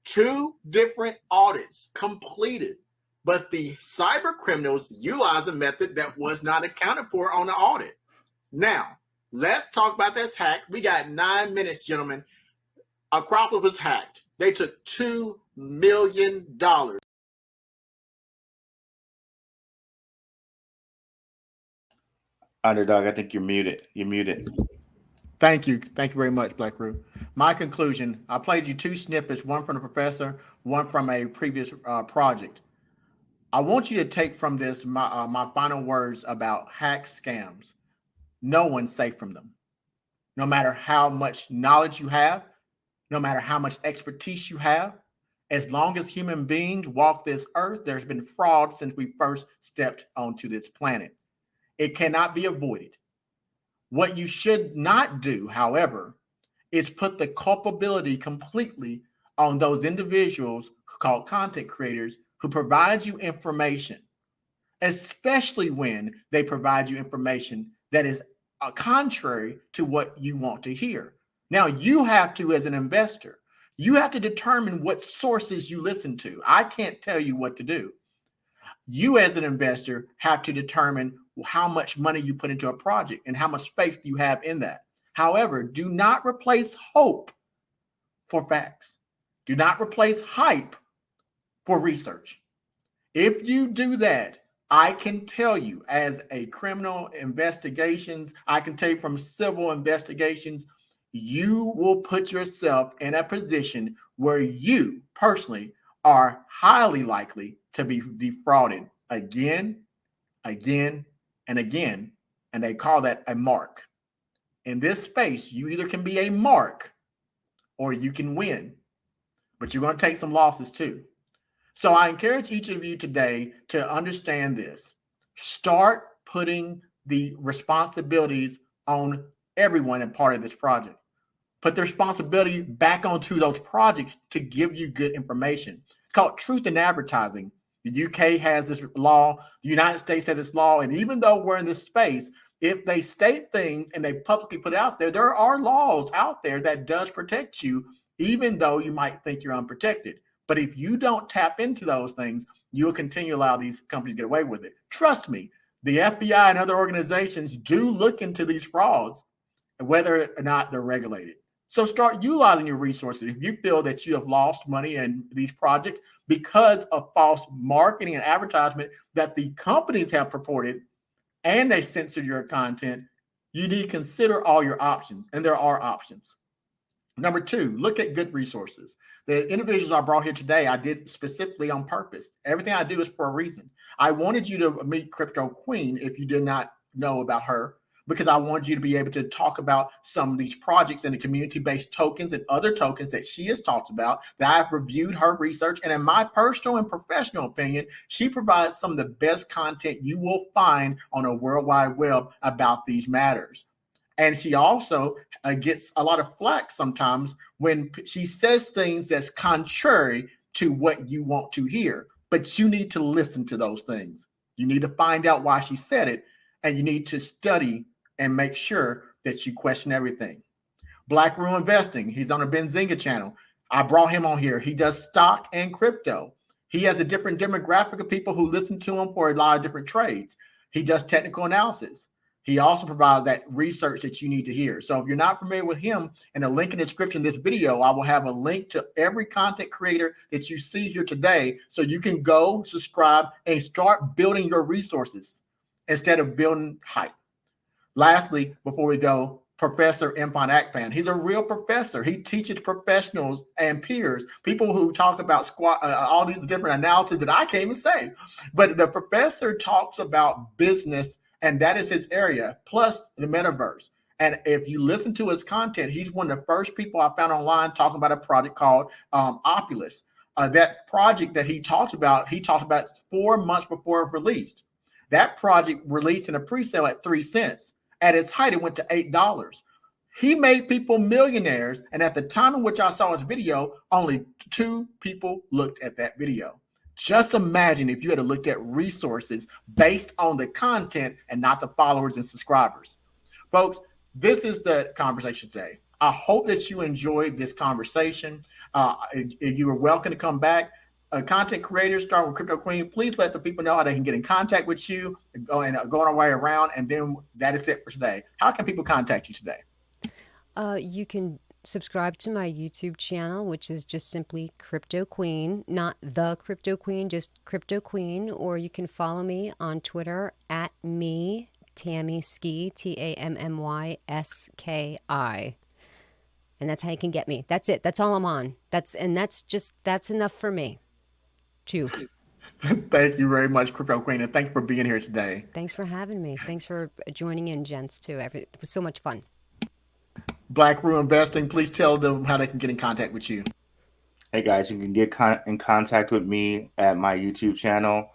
2 different audits completed, but the cyber criminals utilized a method that was not accounted for on the audit. Now, let's talk about this hack. We got 9 minutes, gentlemen. Acropolis was hacked. They took $2 million. Underdog, I think you're muted. You're muted. Thank you. Thank you very much, Blackrue. My conclusion, I played you 2 snippets, one from the professor, one from a previous project. I want you to take from this my final words about hack scams. No one's safe from them. No matter how much knowledge you have, no matter how much expertise you have, as long as human beings walk this earth, there's been fraud since we first stepped onto this planet. It cannot be avoided. What you should not do, however, is put the culpability completely on those individuals called content creators who provide you information, especially when they provide you information that is contrary to what you want to hear. Now, you have to, as an investor, you have to determine what sources you listen to. I can't tell you what to do. You, as an investor, have to determine how much money you put into a project and how much faith you have in that. However, do not replace hope for facts. Do not replace hype for research. If you do that, I can tell you, as a criminal investigations, I can tell you from civil investigations, you will put yourself in a position where you personally are highly likely to be defrauded again, again, and again. And they call that a mark. In this space, you either can be a mark or you can win, but you're going to take some losses too. So I encourage each of you today to understand this. Start putting the responsibilities on everyone and part of this project. Put the responsibility back onto those projects to give you good information. It's called truth in advertising. The UK has this law. The United States has this law. And even though we're in this space, if they state things and they publicly put it out there, there are laws out there that does protect you, even though you might think you're unprotected. But if you don't tap into those things, you will continue to allow these companies to get away with it. Trust me, the FBI and other organizations do look into these frauds, whether or not they're regulated. So start utilizing your resources. If you feel that you have lost money in these projects because of false marketing and advertisement that the companies have purported, and they censored your content, you need to consider all your options, and there are options. Number two, look at good resources. The individuals I brought here today, I did specifically on purpose. Everything I do is for a reason. I wanted you to meet Crypto Queen if you did not know about her, because I wanted you to be able to talk about some of these projects and the community-based tokens and other tokens that she has talked about, that I've reviewed her research. And in my personal and professional opinion, she provides some of the best content you will find on a World Wide Web about these matters. And she also gets a lot of flack sometimes when she says things that's contrary to what you want to hear. But you need to listen to those things. You need to find out why she said it, and you need to study and make sure that you question everything. Blackrue Investing, he's on a Benzinga channel. I brought him on here. He does stock and crypto. He has a different demographic of people who listen to him for a lot of different trades. He does technical analysis. He also provides that research that you need to hear. So if you're not familiar with him, in the link in the description of this video, I will have a link to every content creator that you see here today, so you can go subscribe and start building your resources instead of building hype. Lastly, before we go, Professor Mfon Akpan. He's a real professor. He teaches professionals and peers, people who talk about all these different analyses that I can't even say. But the professor talks about business, and that is his area, plus the metaverse. And if you listen to his content, he's one of the first people I found online talking about a project called Opulus. That project that he talked about 4 months before it released. That project released in a pre-sale at 3 cents. At its height, it went to $8. He made people millionaires. And at the time in which I saw his video, only 2 people looked at that video. Just imagine if you had to look at resources based on the content and not the followers and subscribers. Folks, this is the conversation today. I hope that you enjoyed this conversation. You are welcome to come back. Content creators, start with Crypto Queen. Please let the people know how they can get in contact with you, go on our way around. And then that is it for today. How can people contact you today? You can subscribe to my YouTube channel, which is just simply Crypto Queen, not the Crypto Queen, just Crypto Queen. Or you can follow me on Twitter at me, Tammy Ski, TAMMYSKI. And that's how you can get me. That's it. That's all I'm on. That's enough for me. Thank you very much, Crypto Queen, and thank you for being here today. Thanks for having me. Thanks for joining in, gents, too. It was so much fun. Blackrue Investing, please tell them how they can get in contact with you. Hey guys, you can get in contact with me at my YouTube channel.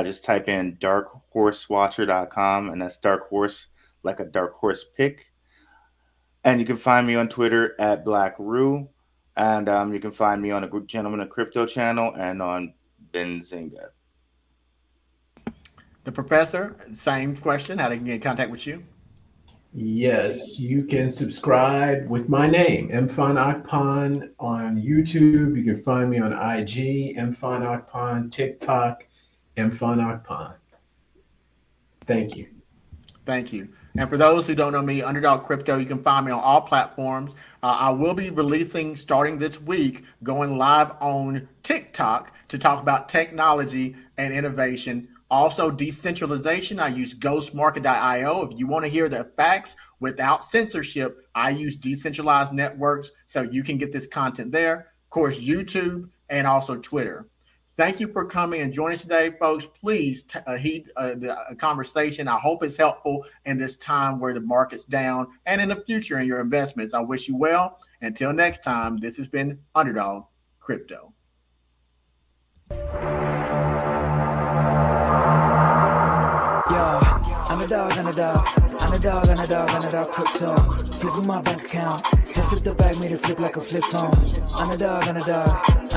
Just type in darkhorsewatcher.com, and that's dark horse like a dark horse pick. And you can find me on Twitter at Blackrue, and you can find me on a Gentleman of Crypto channel and on Benzinga. The professor, same question, how they can get in contact with you? Yes, you can subscribe with my name, Mfon Akpan, on YouTube. You can find me on IG, Mfon Akpan, TikTok, Mfon Akpan. Thank you. Thank you. And for those who don't know me, Underdog Crypto, you can find me on all platforms. I will be releasing, starting this week, going live on TikTok to talk about technology and innovation. Also, decentralization. I use ghostmarket.io. If you want to hear the facts without censorship, I use decentralized networks, so you can get this content there. Of course, YouTube and also Twitter. Thank you for coming and joining us today, folks. Please heed the conversation. I hope it's helpful in this time where the market's down and in the future in your investments. I wish you well. Until next time, this has been Underdog Crypto. Yo, underdog crypto. Flip my bank account. Just flip the bag, made it flip like a flip phone. Underdog.